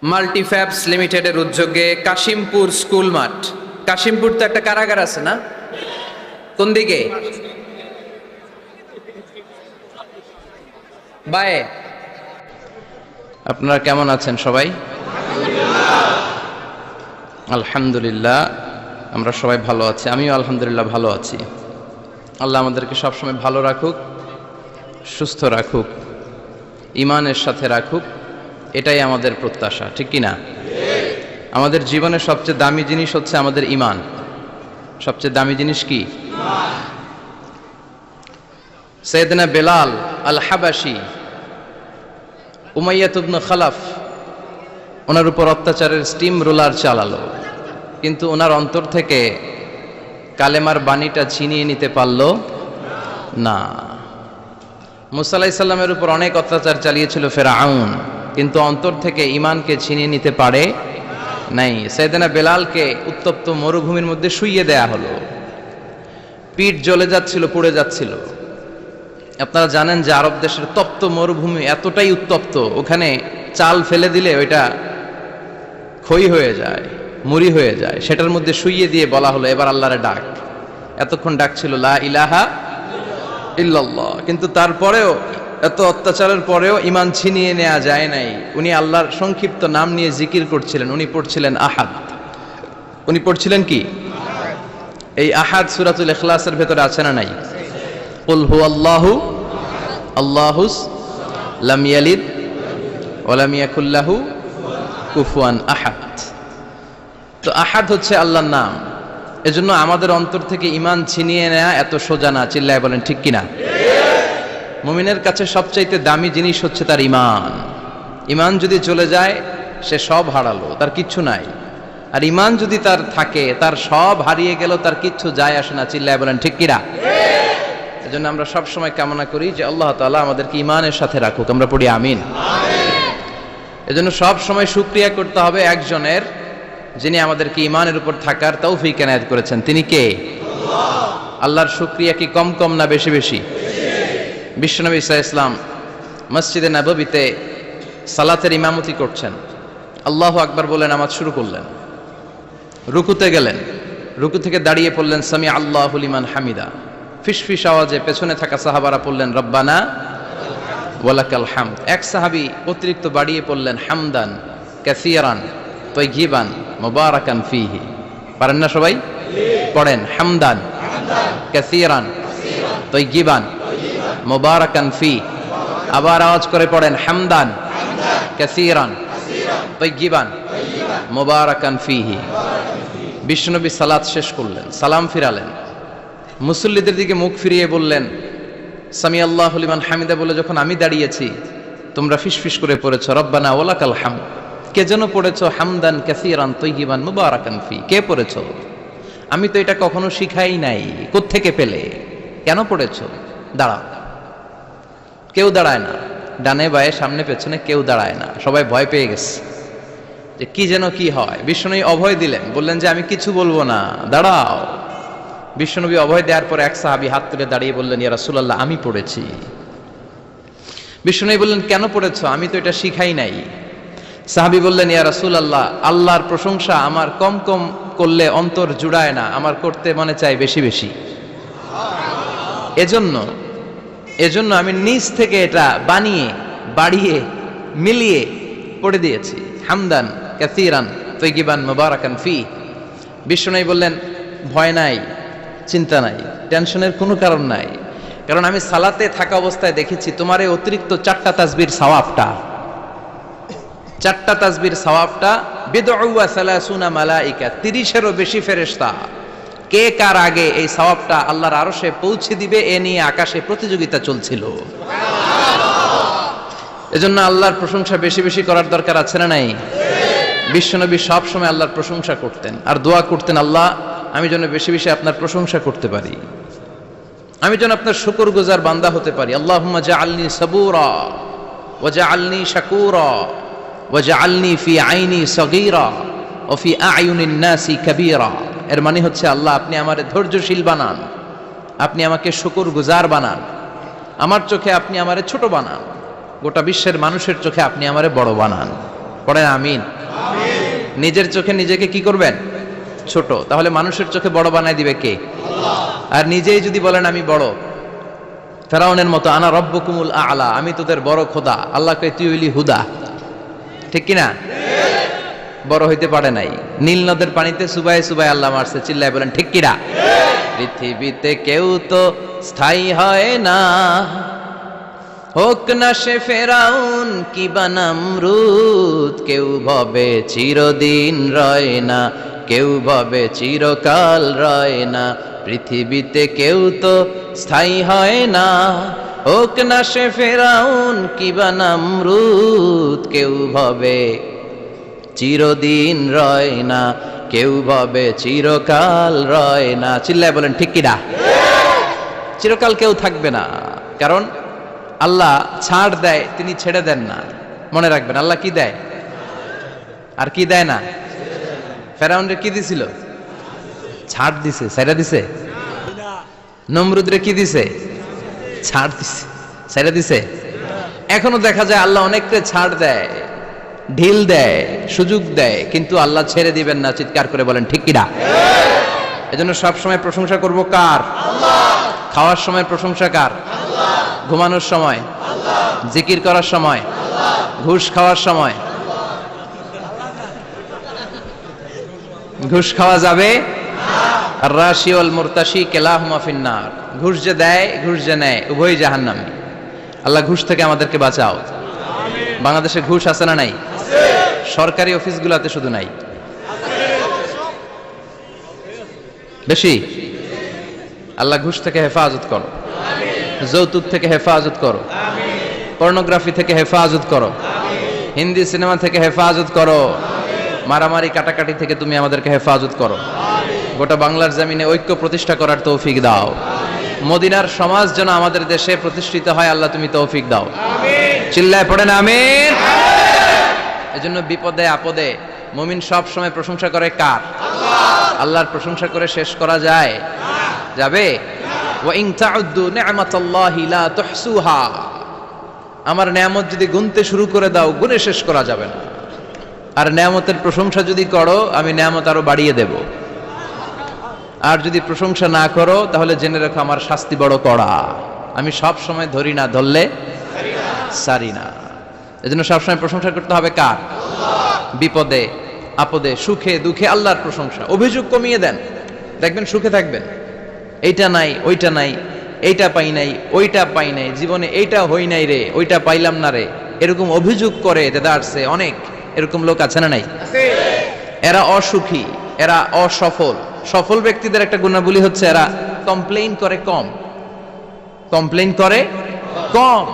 মাল্টিফ্যাবস লিমিটেডের উদ্যোগে কাশিমপুর স্কুল মাঠ। কাশিমপুর তো একটা কারাগার আছে না? কোন দিকে? বায়ে। আপনারা কেমন আছেন সবাই? আলহামদুলিল্লাহ, আমরা সবাই ভালো আছি। আমিও আলহামদুলিল্লাহ ভালো আছি। আল্লাহ আমাদেরকে সবসময় ভালো রাখুক, সুস্থ রাখুক, ইমানের সাথে রাখুক, এটাই আমাদের প্রত্যাশা, ঠিক কি না? আমাদের জীবনের সবচেয়ে দামি জিনিস হচ্ছে আমাদের ইমান। সবচেয়ে দামি জিনিস কি? সাইয়েদনা বেলাল আল হাবাশি, উমাইয়া ইবনে খালাফ ওনার উপর অত্যাচারের স্টিম রোলার চালালো, কিন্তু ওনার অন্তর থেকে কালেমার বাণীটা ছিনিয়ে নিতে পারল না। মুসা আলাইহিস সালামের উপর অনেক অত্যাচার চালিয়েছিল ফেরাউন, কিন্তু অন্তর থেকে ইমানকে ছিনিয়ে নিতে পারে নাই। সাইয়েদনা বেলালকে উত্তপ্ত মরুভূমির মধ্যে শুইয়ে দেয়া হলো, পিঠ জ্বলে যাচ্ছিল, পুড়ে যাচ্ছিল। আপনারা জানেন যে আরব দেশের তপ্ত মরুভূমি এতটাই উত্তপ্ত, ওখানে চাল ফেলে দিলে ওইটা ক্ষয় হয়ে যায়, মুড়ি হয়ে যায়। সেটার মধ্যে শুইয়ে দিয়ে বলা হলো এবার আল্লাহরে ডাক। এতক্ষণ ডাকছিল লা ইলাহা ইল্লাল্লাহ, কিন্তু তারপরেও, এত অত্যাচারের পরেও ইমান ছিনিয়ে নেওয়া যায় নাই। উনি আল্লাহর সংক্ষিপ্ত নাম নিয়ে জিকির করছিলেন। উনি পড়ছিলেন আহাদ। উনি পড়ছিলেন কি? এই আহাদ সূরাতুল ইখলাসের ভেতরে আছে না নাই? কুল হুয়াল্লাহু আল্লাহুস লাম ইয়ালিদ ওয়া লাম ইয়াকুল লাহু কুফুয়ান আহাদ। তো আহাদ হচ্ছে আল্লাহর নাম। এজন্য আমাদের অন্তর থেকে ইমান ছিনিয়ে নেওয়া এত সোজা না। চিল্লায় বলেন ঠিক কিনা? মুমিনের কাছে সবচাইতে দামি জিনিস হচ্ছে তার ইমান। ইমান যদি চলে যায়, সে সব হারালো, তার কিচ্ছু নাই। আর ইমান যদি তার থাকে, তার সব হারিয়ে গেল, তার কিচ্ছু যায় আসে না। চিল্লায় বলেন ঠিক কিনা? এজন্য আমরা সব সময় কামনা করি যে আল্লাহ তাআলা আমাদেরকে ইমানের সাথে রাখুক। আমরা পড়ি আমিন। এজন্য সব সময় শুকরিয়া করতে হবে একজনের, যিনি আমাদেরকে ইমানের উপর থাকার তৌফিক এনায়েত করেছেন। তিনি কে? আল্লাহ। আল্লাহর শুকরিয়া কি কম কম না বেশি বেশি? বিশ্বনবী সাল্লাল্লাহু আলাইহি ওয়াসাল্লাম মসজিদে নববীতে সালাতের ইমামতি করছেন। আল্লাহু আকবার বলে নামাজ শুরু করলেন। রুকুতে গেলেন, রুকু থেকে দাঁড়িয়ে পড়লেন সামি আল্লাহু লিমান হামিদা। ফিসফিস আওয়াজে পেছনে থাকা সাহাবারা পড়লেন রব্বানা ওয়ালাকাল হামদ। এক সাহাবী অতিরিক্ত বাড়িয়ে পড়লেন হামদান কাসীরান তাইয়িবান মুবারাকান ফীহি। পারেন না সবাই? পড়েন হামদান কাসীরান তাইয়িবান মুবারাকান ফি। আবার আওয়াজ করে পড়েন হামদান কাসীরান তাইয়িবান মুবারাকান ফীহি। বিশ্বনবী সালাত শেষ করলেন, সালাম ফিরালেন, মুসল্লিদের দিকে মুখ ফিরিয়ে বললেন সামি আল্লাহু লিমান হামিদা বলে যখন আমি দাঁড়িয়েছি, তোমরা ফিসফিস করে পড়েছো রব্বানা ওয়ালাকাল হামদ। কে যেন পড়েছো হামদান কাসীরান তাইয়িবান মুবারাকান ফি? কে পড়েছো? আমি তো এটা কখনো শিখাই নাই। কোত্থেকে পেলে? কেন পড়েছো? দাঁড়াও। কেউ দাঁড়ায় না, ডানে বায়ে সামনে পেছনে কেউ দাঁড়ায় না। সবাই ভয় পেয়ে গেছে যে কি যেন কি হয়। বিশ্বনবী অভয় দিলেন, বললেন যে আমি কিছু বলবো না, দাঁড়াও। বিশ্বনবী অভয় দেওয়ার পর এক সাহাবী হাত তুলে দাঁড়িয়ে বললেন ইয়া রাসূলুল্লাহ, আমি পড়েছি। বিশ্বনবী বললেন কেন পড়েছো? আমি তো এটা শিখাই নাই। সাহাবী বললেন ইয়া রাসূলুল্লাহ, আল্লাহর প্রশংসা আমার কম কম করলে অন্তর জুড়ায় না, আমার করতে মনে চাই বেশি বেশি। এজন্য আমি নিজ থেকে এটা বানিয়ে বাড়িয়ে মিলিয়ে পড়ে দিয়েছি হামদান কাসীরান তাইয়িবান মুবারাকান ফি। বিশ্বনবী বললেন ভয় নাই, চিন্তা নাই, টেনশনের কোনো কারণ নাই, কারণ আমি সালাতে থাকা অবস্থায় দেখেছি তোমার এই অতিরিক্ত চারটা তাসবির সওয়াবটা বিদউ ওয়া সালাসুনা মালাইকা, 30-এরও বেশি ফেরেশতা কে কার আগে এই সওয়াবটা আল্লাহর আরশে পৌঁছে দিবে এ নিয়ে আকাশে প্রতিযোগিতা চলছিল। এজন্য আল্লাহর প্রশংসা বেশি বেশি করার দরকার আছে না নাই? বিশ্বনবী সব সময় আল্লাহর প্রশংসা করতেন আর দোয়া করতেন, আল্লাহ আমি যেন বেশি বেশি আপনার প্রশংসা করতে পারি, আমি যেন আপনার শুকরগুজার বান্দা হতে পারি। আল্লাহুম্মা জাআলনি সাবুরা ওয়া জাআলনি শাকুরা ওয়া জাআলনি ফি আইনি সগীরা ওয়া ফি আ'য়ুনিন নাসি কাবীরা। এর মানে হচ্ছে আল্লাহ আপনি আমারে ধৈর্যশীল বানান, আপনি আমাকে শুকরগুজার বানান, আমার চোখে আপনি আমারে ছোট বানান, গোটা বিশ্বের মানুষের চোখে আপনি আমারে বড় বানান। পড়েন আমিন। নিজের চোখে নিজেকে কি করবেন? ছোট। তাহলে মানুষের চোখে বড় বানাই দিবে কে? আর নিজেই যদি বলেন আমি বড়, ফেরাউনের মতো, আনা রব্বুকুমুল আ'লা, আমি তোদের বড় খোদা, আল্লাহকে তুই হইলি হুদা, ঠিক কিনা? বড় হইতে পারে নাই। নীল নদের পানিতে সুবাই সুবাই আল্লাহ মারছে, চিল্লায় বলেন ঠিক কিনা? পৃথিবীতে কেউ তো স্থায়ী হয় না, হোক না সে ফেরাউন কিবা নমরুদ, কেউ ভাবে চিরদিন রয় না, কেউ ভাবে চিরকাল রয় না। পৃথিবীতে কেউ তো স্থায়ী হয় না, হোক না সে ফেরাউন কিবা নমরুদ, কেউ ভাবে চিরদিন রয় না, কেউ ভাবে চিরকাল রয় না। চিল্লায় বলেন ঠিক কিনা? চিরকাল কেউ থাকবে না, কারণ আল্লাহ ছাড় দেয়, তিনি ছেড়ে দেন না। মনে রাখবেন, আল্লাহ কি দেয় আর কি দেয় না। ফেরাউনরে কি দিছিল? ছাড় দিছে, ছেড়ে দিছে। নমরুদরে কি দিছে? ছাড় দিছে, ছেড়ে দিছে। এখনো দেখা যায় আল্লাহ অনেককে ছাড় দেয়, ঢিল দেয়, সুযোগ দেয়, কিন্তু আল্লাহ ছেড়ে দিবেন না। চিৎকার করে বলেন ঠিক কিনা? এজন্য সবসময় প্রশংসা করব কার? খাওয়ার সময় প্রশংসা কার? ঘুমানোর সময়, জিকির করার সময়, ঘুষ খাওয়ার সময়। ঘুষ খাওয়া যাবে? আর রাশি ওয়াল মুরতাশি কিলাহুমা ফিন্নার। ঘুষ যে দেয়, ঘুষ যে নেয়, উভয়ই জাহান্নামী। আল্লাহ ঘুষ থেকে আমাদেরকে বাঁচাও। বাংলাদেশে ঘুষ আছে না নাই? সরকারি অফিসগুলোতে শুধু নাই, বেশি। আল্লাহ ঘুষ থেকে হেফাজত করো, যৌতুক থেকে হেফাজত করো, পর্নোগ্রাফি থেকে হেফাজত করো, হিন্দি সিনেমা থেকে হেফাজত করো, মারামারি কাটাকাটি থেকে তুমি আমাদেরকে হেফাজত করো। গোটা বাংলার জমিনে ঐক্য প্রতিষ্ঠা করার তৌফিক দাও। মদিনার সমাজ যেন আমাদের দেশে প্রতিষ্ঠিত হয়, আল্লাহ তুমি তৌফিক দাও। চিল্লায় পড়েন আমিন। এজন্য বিপদে আপদে মুমিন সব সময় প্রশংসা করে কার? আল্লাহর প্রশংসা করে শেষ করা যায়? যাবে? ওয়া ইন তাউদ্দু নি'মাতাল্লাহি লা তুহসুহা। আমার নিয়ামত যদি গুনতে শুরু করে দাও, গুনে শেষ করা যাবে না। আর নিয়ামতের প্রশংসা যদি করো, আমি নিয়ামত আরো বাড়িয়ে দেব। আর যদি প্রশংসা না করো, তাহলে জেনে রাখো আমার শাস্তি বড় কড়া। আমি সব সময় ধরি না, ধরলে সারি না। এজন্য সবসময় প্রশংসা করতে হবে কার? বিপদে আপদে, সুখে দুঃখে আল্লাহর প্রশংসা। অভিযোগ কমিয়ে দেন, দেখবেন সুখে থাকবেন। এইটা নাই, ওইটা নাই, এইটা পাই নাই, ওইটা পাই নাই, জীবনে এইটা হই নাই রে, ওইটা পাইলাম না রে, এরকম অভিযোগ করে দেদারসে অনেক। এরকম লোক আছে না নাই? এরা অসুখী, এরা অসফল। সফল ব্যক্তিদের একটা গুণাবলী হচ্ছে এরা কমপ্লেইন করে কম, কমপ্লেইন করে কম,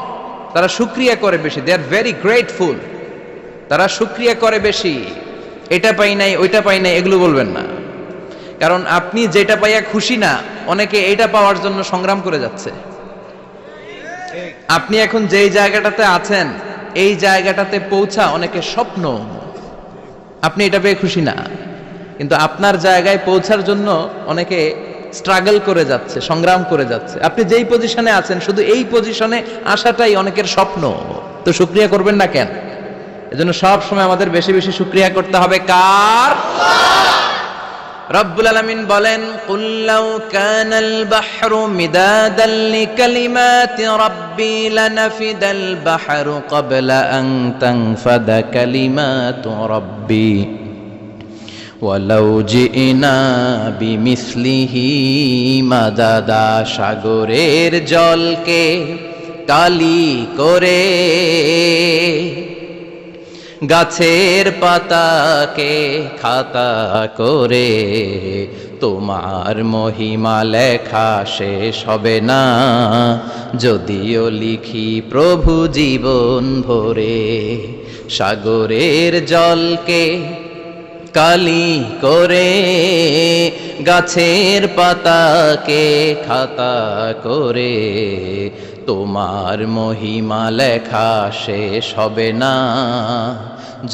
তারা শুকরিয়া করে বেশি। দে আর ভেরি গ্রেটফুল। তারা শুকরিয়া করে বেশি। এটা পাই নাই, ওইটা পাই নাই, এগুলো বলবেন না। কারণ আপনি যেটা পাইয়া খুশি না, অনেকে এইটা পাওয়ার জন্য সংগ্রাম করে যাচ্ছে। আপনি এখন যেই জায়গাটাতে আছেন, এই জায়গাটাতে পৌঁছা অনেকের স্বপ্ন। আপনি এটা পেয়ে খুশি না, কিন্তু আপনার জায়গায় পৌঁছার জন্য অনেকে স্ট্রাগল করে যাচ্ছে, সংগ্রাম করে যাচ্ছে। আপনি যেই পজিশনে আছেন, শুধু এই পজিশনে আসাটাই অনেকের স্বপ্ন। তো শুকরিয়া করবেন না কেন? এজন্য সব সময় আমাদের বেশি বেশি শুকরিয়া করতে হবে কার? রব্বুল আলামিন বলেন, কুল লাউ কানাল বাহরু মিদাদান লিকালিমাতি রাব্বি লানাফিদাল বাহরু ক্বাবলা আন তানফাদা কালিমাতু রাব্বি ওয়ালাউ জিনা বিমিসলিহি মাদাদা। সাগরের জলকে কালি করে, গাছের পাতাকে খাতা করে, তোমার মহিমা লেখা শেষ হবে না, যদিও লিখি প্রভু জীবন ভরে। সাগরের জলকে কালি করে, গাছের পাতাকে খাতা করে, তোমার মহিমা লেখা শেষ হবে না,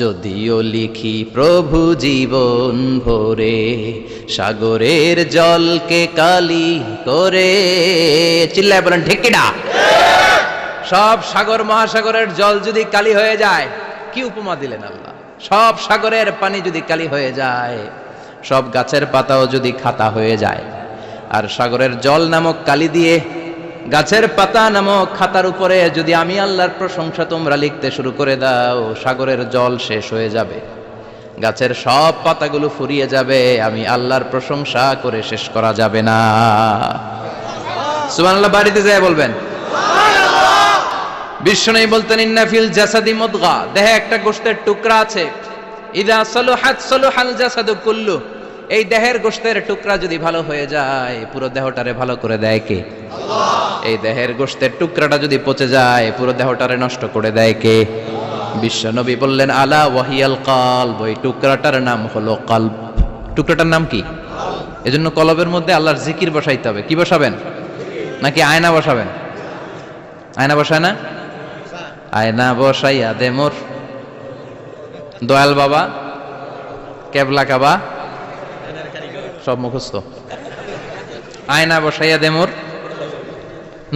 যদিও লিখি প্রভু জীবন ভরে। সাগরের জলকে কালি করে। চিল্লায় বলেন ঠিক কিনা? সব সাগর মহাসাগরের জল যদি কালি হয়ে যায়, কি উপমা দিলেন আল্লাহ। সব সাগরের পানি যদি কালি হয়ে যায়, সব গাছের পাতাও যদি খাতা হয়ে যায়, আর সাগরের জল নামক কালি দিয়ে গাছের পাতা নামক খাতার উপরে যদি আমি আল্লাহর প্রশংসা তোমরা লিখতে শুরু করে দাও, সাগরের জল শেষ হয়ে যাবে, গাছের সব পাতাগুলো ফুরিয়ে যাবে, আমি আল্লাহর প্রশংসা করে শেষ করা যাবে না। সুবহানাল্লাহ বাড়িতে যায় বলবেন। বিশ্বনবী বলতেন, ইন্না ফিল জাসাদি মুদগা, দেহে একটা গোশতের টুকরা আছে, ইযা সালুহাত সালুহাল জাসাদু কুল্লু, এই দেহের গোশতের টুকরা যদি ভালো হয়ে যায়, পুরো দেহটারে ভালো করে দেয় কে? আল্লাহ। এই দেহের গোশতের টুকরাটা যদি পচে যায়, পুরো দেহটারে নষ্ট করে দেয় কে? বিশ্বনবী বললেন, আলা ওয়াহিয়াল কলব, ওই টুকরাটার নাম হলো কলব। টুকরাটার নাম কি? এজন্য কলবের মধ্যে আল্লাহর জিকির বসাইতে হবে। কি বসাবেন? নাকি আয়না বসাবেন? আয়না বসায় না? আয়না বসাইয়া দে মোর দয়াল বাবা, কেবলা কাবা, সব মুখস্থ। আয়না বসাইয়া দে মোর,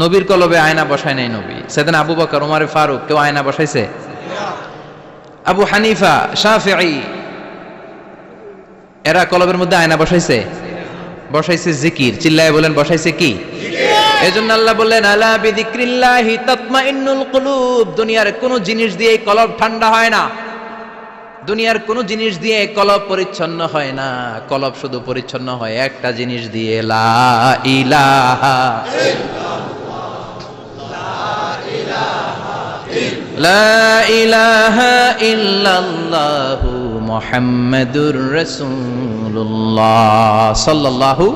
নবীর কলবে আয়না বসায় নাই নবী। সেদিন আবু বকর, ওমর ফারুক, কেউ আয়না বসাইছে? আবু হানিফা, শাফিঈ, এরা কলবের মধ্যে আয়না বসাইছে? বসাইছে জিকির। চিল্লায় বলেন, বসাইছে কি? এজন্য আল্লাহ বললেন, আলা বিযিক্রিল্লাহি তাতমাইন্নুল কুলুব। দুনিয়ার কোন জিনিস দিয়ে কলব ঠান্ডা হয় না, দুনিয়ার কোন জিনিস দিয়ে কলব পরিচ্ছন্ন হয় না। কলব শুধু পরিচ্ছন্ন হয় একটা জিনিস দিয়ে, লা ইলাহা লা ইলাহা ইল্লাল্লাহু মুহাম্মাদুর রাসূলুল্লাহ সাল্লাল্লাহু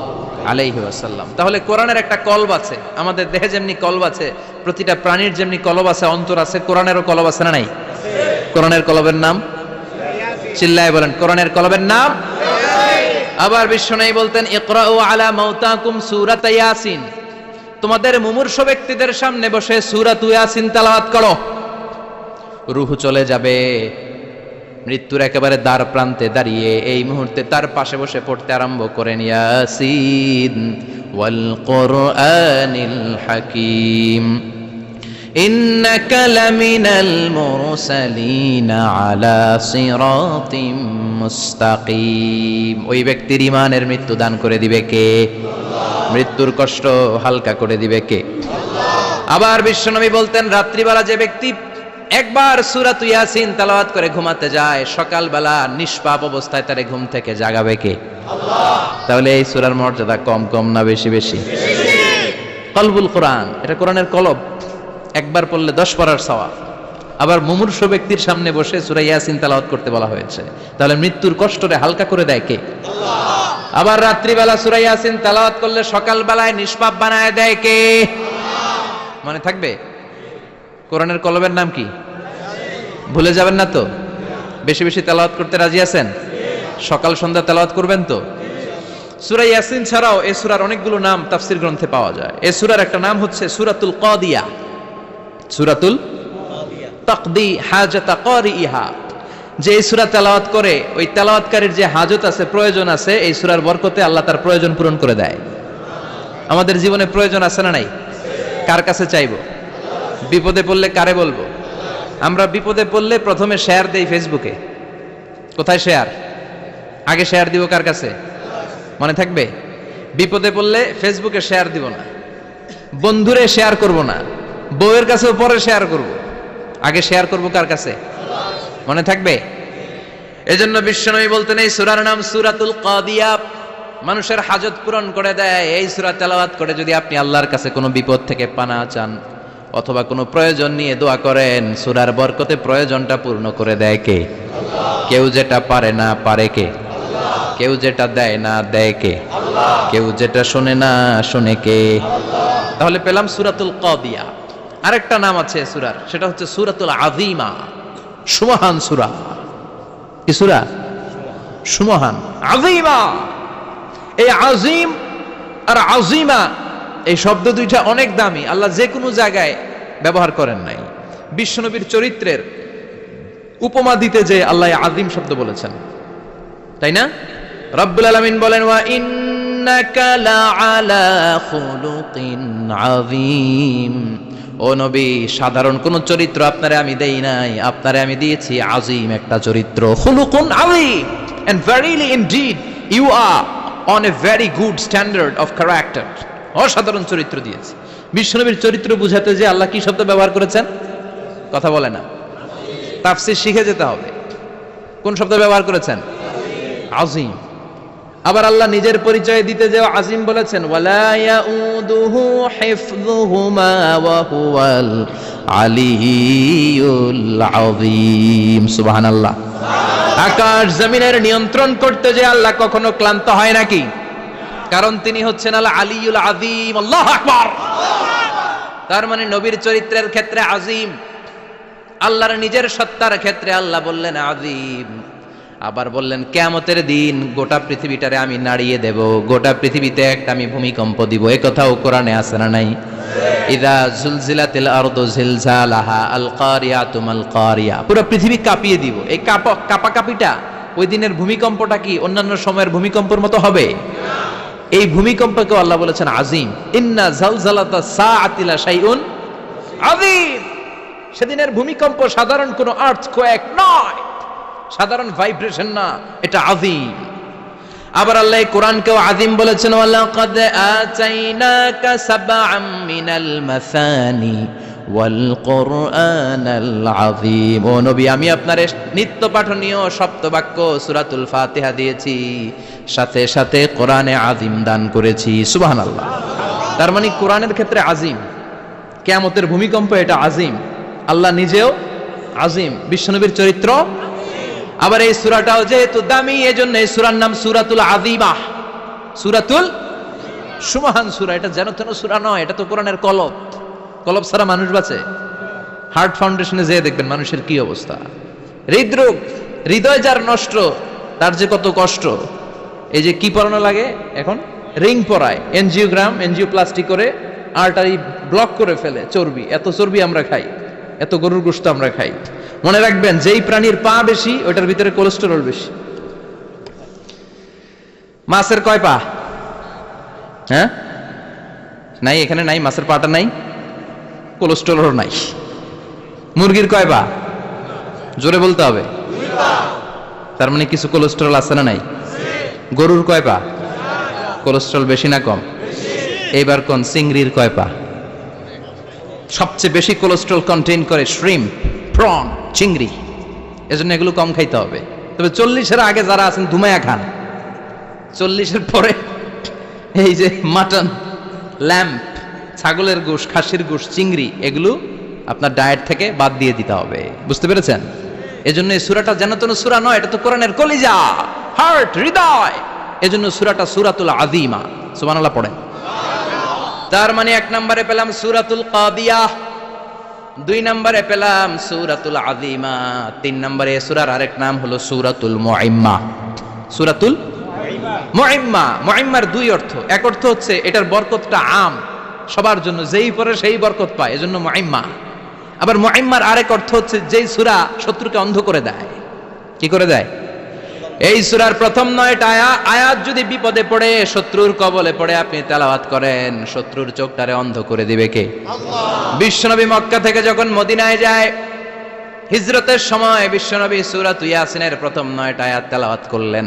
আলাইহি ওয়াসাল্লাম। তাহলে কোরআনের একটা কলব আছে, আমাদের দেহে যেমনি কলব আছে, প্রতিটা প্রাণীর যেমনি কলব আছে, অন্তর আছে, কোরআনেরও কলব আছে না নাই? কোরআনের কলবের নাম? চিল্লায় বলেন, কোরআনের কলবের নাম। আবার বিশ্বনবী বলতেন, ইকরাউ আলা মাউতাকুম সূরাত ইয়াসিন, তোমাদের মুমূর্ষ ব্যক্তিদের সামনে বসে সূরাত ইয়াসিন তেলাওয়াত করো। রূহ চলে যাবে, মৃত্যুর একেবারে দ্বার প্রান্তে দাঁড়িয়ে এই মুহূর্তে তার পাশে বসে পড়তে আরম্ভ করেন, ইয়াসিন ওয়াল কুরআনিল হাকীম ইন্নাকা লামিনাল মুরসালিনা আলা সিরাতিম মুস্তাকিম। ওই ব্যক্তির ঈমানের মৃত্যু দান করে দিবে কে? আল্লাহ। মৃত্যুর কষ্ট হালকা করে দিবে কে? আল্লাহ। আবার বিশ্বনবী বলতেন, রাত্রিবেলা যে ব্যক্তি একবার সূরাত ইয়াসিন তেলাওয়াত করে ঘুমাতে যায়, সকালবেলা নিষ্পাপ অবস্থায় তারে ঘুম থেকে জাগাবে কে? আল্লাহ। তাহলে এই সূরার মর্যাদা কম কম না বেশি বেশি? কলবুল কোরআন, এটা কোরআনের কলব, একবার পড়লে 10 পড়ার সওয়াব। আবার মুমূর্ষ ব্যক্তির সামনে বসে সূরা ইয়াসিন তেলাওয়াত করতে বলা হয়েছে, তাহলে মৃত্যুর কষ্টরে হালকা করে দেয় কে? আল্লাহ। আবার রাত্রিবেলা সূরা ইয়াসিন তেলাওয়াত করলে সকালবেলায় নিষ্পাপ বানায় দেয় কে? আল্লাহ। মনে থাকবে? কোরআনের কলবের নাম কি? ভুলে যাবেন না তো? বেশি বেশি তেলাওয়াত করতে রাজি আছেন? সকাল সন্ধ্যা তেলাওয়াত করবেন তো? সূরা ইয়াসিন ছাড়াও এই সূরার অনেকগুলো নাম তাফসীর গ্রন্থে পাওয়া যায়। এই সূরার একটা নাম হচ্ছে সূরাতুল কাদিয়া, সূরাতুল তাকদি হাজাতা কারিহা। যে এই সূরা তেলাওয়াত করে, ওই তেলাওয়াতকারীর যে হাজত আছে, প্রয়োজন আছে, এই সূরার বরকতে আল্লাহ তার প্রয়োজন পূরণ করে দেয়। আমাদের জীবনে প্রয়োজন আছে না নাই? কার কাছে চাইবো? বিপদে পড়লে কারে বলবো? আমরা বিপদে পড়লে প্রথমে শেয়ার দেই ফেসবুকে। কোথায় শেয়ার? আগে শেয়ার দিব কার কাছে? মনে থাকবে? বিপদে পড়লে ফেসবুকে শেয়ার দিব না, বন্ধুরে শেয়ার করব না, বউয়ের কাছেও পরে শেয়ার করব, আগে শেয়ার করব কার কাছে? মনে থাকবে? এজন্য বিশ্বনবী বলতেন, এই সূরার নাম সূরাতুল কাদিয়া, মানুষের হাজত পূরণ করে দেয়। এই সূরা তেলাওয়াত করে যদি আপনি আল্লাহর কাছে কোনো বিপদ থেকে পানা চান অথবা কোনো প্রয়োজন নিয়ে দোয়া করেন, সূরার বরকতে প্রয়োজনটা পূর্ণ করে দেয় কে? আল্লাহ। কেউ যেটা পারে না পারে কে? আল্লাহ। কেউ যেটা দেয় না দেয় কে? আল্লাহ। কেউ যেটা শোনে না শোনে কে? আল্লাহ। তাহলে পেলাম সূরাতুল কাদিয়া। আরেকটা নাম আছে সূরার, সেটা হচ্ছে সূরাতুল আযীমা, সুমহান সূরা। কি সূরা? সুমহান, আযীমা। এই আযীম আর আযীমা এই শব্দ দুইটা অনেক দামি, আল্লাহ যে কোনো জায়গায় ব্যবহার করেন নাই। বিশ্বনবীর চরিত্রের উপমা দিতে যে আল্লাহ আযীম শব্দ বলেছেন, তাই না? রব্বুল আলামিন বলেন, ওয়া ইন্নাকা লাআলা খুলুকিন আযীম ও নবী, সাধারণ কোন চরিত্র আপনারে আমি দেই নাই, আপনারে আমি দিয়েছি আজিম একটা চরিত্র। খুলুকুন আযীম, and verily indeed you are on a very good standard of character। অসাধারণ চরিত্র দিয়েছি। বিশ্বনবীর চরিত্র বুঝাতে যে আল্লাহ কি শব্দ ব্যবহার করেছেন? কথা বলে না, তাফসীর শিখে যেতে হবে। কোন শব্দ ব্যবহার করেছেন? আজিম। আবার আল্লাহ নিজের পরিচয় দিতে যে আজিম বলেছেন, ওয়ালা ইয়াউদুহু হিফযুহুমা ওয়া হুয়াল আলিয়্যুল আযীম। সুবহানাল্লাহ। আকাশ জমিনের নিয়ন্ত্রণ করতে যে আল্লাহ কখনো ক্লান্ত হয় নাকি? কারণ তিনি হচ্ছেন আল আলিয়্যুল আযীম। আল্লাহু আকবার। তার মানে নবীর চরিত্রের ক্ষেত্রে আজিম, আল্লাহর নিজের সত্তার ক্ষেত্রে আল্লাহ বললেন আযীম। আবার বললেন কিয়ামতের দিন গোটা পৃথিবীটারে আমি নাড়িয়ে দেব, গোটা পৃথিবীতে একটা আমি ভূমিকম্প দিব। এই কথাও কোরআনে আছে না নাই? ইযা জুলজিলাতিল আরদু জিলজালাহা আল কারিয়াতু মাল কারিয়া। পুরো পৃথিবী কাঁপিয়ে দিব। এই কাঁপাকাঁপিটা, ওই দিনের ভূমিকম্পটা কি অন্যান্য সময়ের ভূমিকম্পের মতো হবে? এই ভূমিকম্পকে আল্লাহ বলেছেন আজিম। ইন্না জালজালাতা সাআতি লা শাইউন আযীম। সেদিনের ভূমিকম্প সাধারণ কোনো আর্থকোয়েক নয়, সাধারণ ভাইব্রেশন না, এটা আযীম। আবার আল্লাহ কোরআনকেও আযীম বলেছেন, ওয়ালাকাদ আতাইনাকা সাবআম মিনাল মাসানি ওয়াল কুরআনাল আযীম। ও নবী, আমি আপনার নিত্য পাঠনীয় সপ্তবাক্য সূরাতুল ফাতিহা দিয়েছি, সাথে সাথে কোরআনে আযীম দান করেছি। সুবহানাল্লাহ। তার মানে কোরআনের ক্ষেত্রে আযীম, কিয়ামতের ভূমিকম্প এটা আযীম, আল্লাহ নিজেও আযীম, বিশ্বনবীর চরিত্র। আবার এই সূরাটাও যেহেতু দামি, এজন্য এই সূরার নাম সূরাতুল আযীমা, সূরাতুল সুমহান সূরা। এটা যেন তেন সূরা নয়, এটা তো কোরআনের কলব। কলব ছাড়া মানুষ বাঁচে? হার্ট ফাউন্ডেশনে যেয়ে দেখবেন মানুষের কি অবস্থা। হৃদরোগ, হৃদয় যার নষ্ট, তার যে কত কষ্ট। এই যে কি পরানো লাগে এখন, রিং পরায়, এনজিওগ্রাম, এনজিওপ্লাস্টি করে আর্টারি ব্লক করে ফেলে। চর্বি, এত চর্বি আমরা খাই, এত গরুর গোশত আমরা খাই। মনে রাখবেন, যেই প্রাণীর পা বেশি ওটার ভিতরে কোলেস্টেরল বেশি। মাছের কয় পা? হ্যাঁ, নাই, এখানে নাই, মাছের পাটা নাই, কোলেস্টেরল নাই। মুরগির কয় পা? জোরে বলতে হবে। তার মানে কিছু কোলেস্টেরল আছে না নাই? গরুর কয় পা? কোলেস্টেরল বেশি না কম? এইবার কোন চিংড়ির কয় পা? সবচেয়ে বেশি কোলেস্টেরল কন্টেইন করে শ্রিম্প, প্রন, চিংড়ি। এজন্য এগুলো কম খাইতে হবে। তবে 40-এর আগে যারা আছেন ধুমায়া খান, 40-এর পরে এই যে মাটন, ল্যাম্প, ছাগলের গোশ, খাসির গোশ, চিংড়ি, এগুলো আপনার ডায়েট থেকে বাদ দিয়ে দিতে হবে। বুঝতে পেরেছেন? এজন্য এই সূরাটা যেন তেন সূরা নয়, এটা তো কোরআনের কলিজা, হার্ট, হৃদয়। এজন্য সূরাটা সূরাতুল আযীমা। সুবহানাল্লাহ পড়েন। তার মানে 1 নম্বরে পেলাম সূরাতুল কাদিয়াহ, 2 নম্বরে পেলাম সূরাতুল আযীমা, 3 নম্বরে সূরার আরেক নাম হলো সূরাতুল মুইম্মা। সূরাতুল মুইম্মা। মুইম্মার 2 অর্থ। এক অর্থ হচ্ছে এটার বরকতটা আম, সবার জন্য, যেই পড়ে সেই বরকত পায়, এজন্য মুইম্মা। আবার মুইম্মার আরেক অর্থ হচ্ছে যেই সূরা শত্রুকে অন্ধ করে দেয়। কি করে দেয়? এই সূরার প্রথম 9টা আয়াত যদি বিপদে পড়ে, শত্রুর কবলে পড়ে আপনি তেলাওয়াত করেন, শত্রুর চোখটারে অন্ধ করে দিবে কে? আল্লাহ। বিশ্বনবী মক্কা থেকে যখন মদিনায় যায়, হিজরতের সময় বিশ্বনবী সূরাত ইয়াসিনের প্রথম 9টা আয়াত তেলাওয়াত করলেন।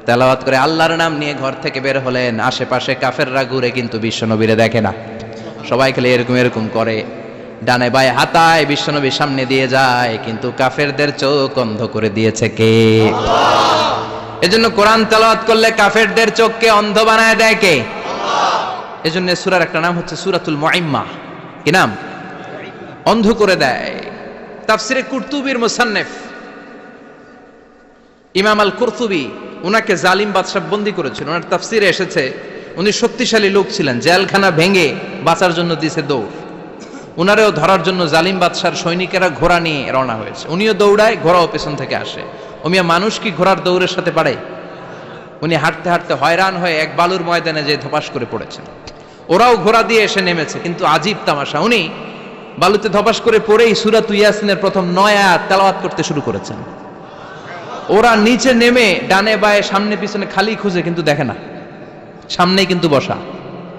তেলাওয়াত করে আল্লাহর নাম নিয়ে ঘর থেকে বের হলেন। আশেপাশে কাফেররা ঘুরে কিন্তু বিশ্বনবীরে দেখে না, সবাই খালি এরকম এরকম করে, ডানে বায়ে হাতায় বিশ্বনবীর সামনে দিয়ে যায়, কিন্তু কাফেরদের চোখ অন্ধ করে দিয়েছে কে? আল্লাহ। এজন্য কোরআন তেলাওয়াত করলে কাফেরদের চোখকে অন্ধ বানায় দেয় কে? আল্লাহ। এজন্য সূরার একটা নাম হচ্ছে সূরাতুল মুইম্মা। কি নাম? অন্ধ করে দেয়। তাফসিরে কুরতুবীর মুসান্নিফ ইমাম আল কুরতুবী, উনাকে জালিম বাদশা বন্দী করেছিল। ওনার তাফসিরে এসেছে উনি শক্তিশালী লোক ছিলেন, জেলখানা ভেঙে বাঁচার জন্য দিয়েছে দৌড়। উনারেও ধরার জন্য জালিম বাদশার সৈনিকেরা ঘোড়া নিয়ে রওনা হয়েছে। উনিও দৌড়ায়, ঘোড়াও পেছন থেকে আসে। ওমিয়া মানুষ কি ঘোড়ার দৌড়ের সাথে পারে? উনি হাঁটতে হাঁটতে হয়রান হয়ে এক বালুর ময়দানে যে ধপাস করে পড়েছেন। ওরাও ঘোড়া দিয়ে এসে নেমেছে, কিন্তু আজীব তামাশা, উনি বালুতে ধপাস করে পড়েই সূরা ইয়াসিনের প্রথম 9 আয়াত তেলাওয়াত করতে শুরু করেছেন। ওরা নিচে নেমে ডানে বায়ে সামনে পিছনে খালি খুঁজে, কিন্তু দেখে না, সামনেই কিন্তু বসা।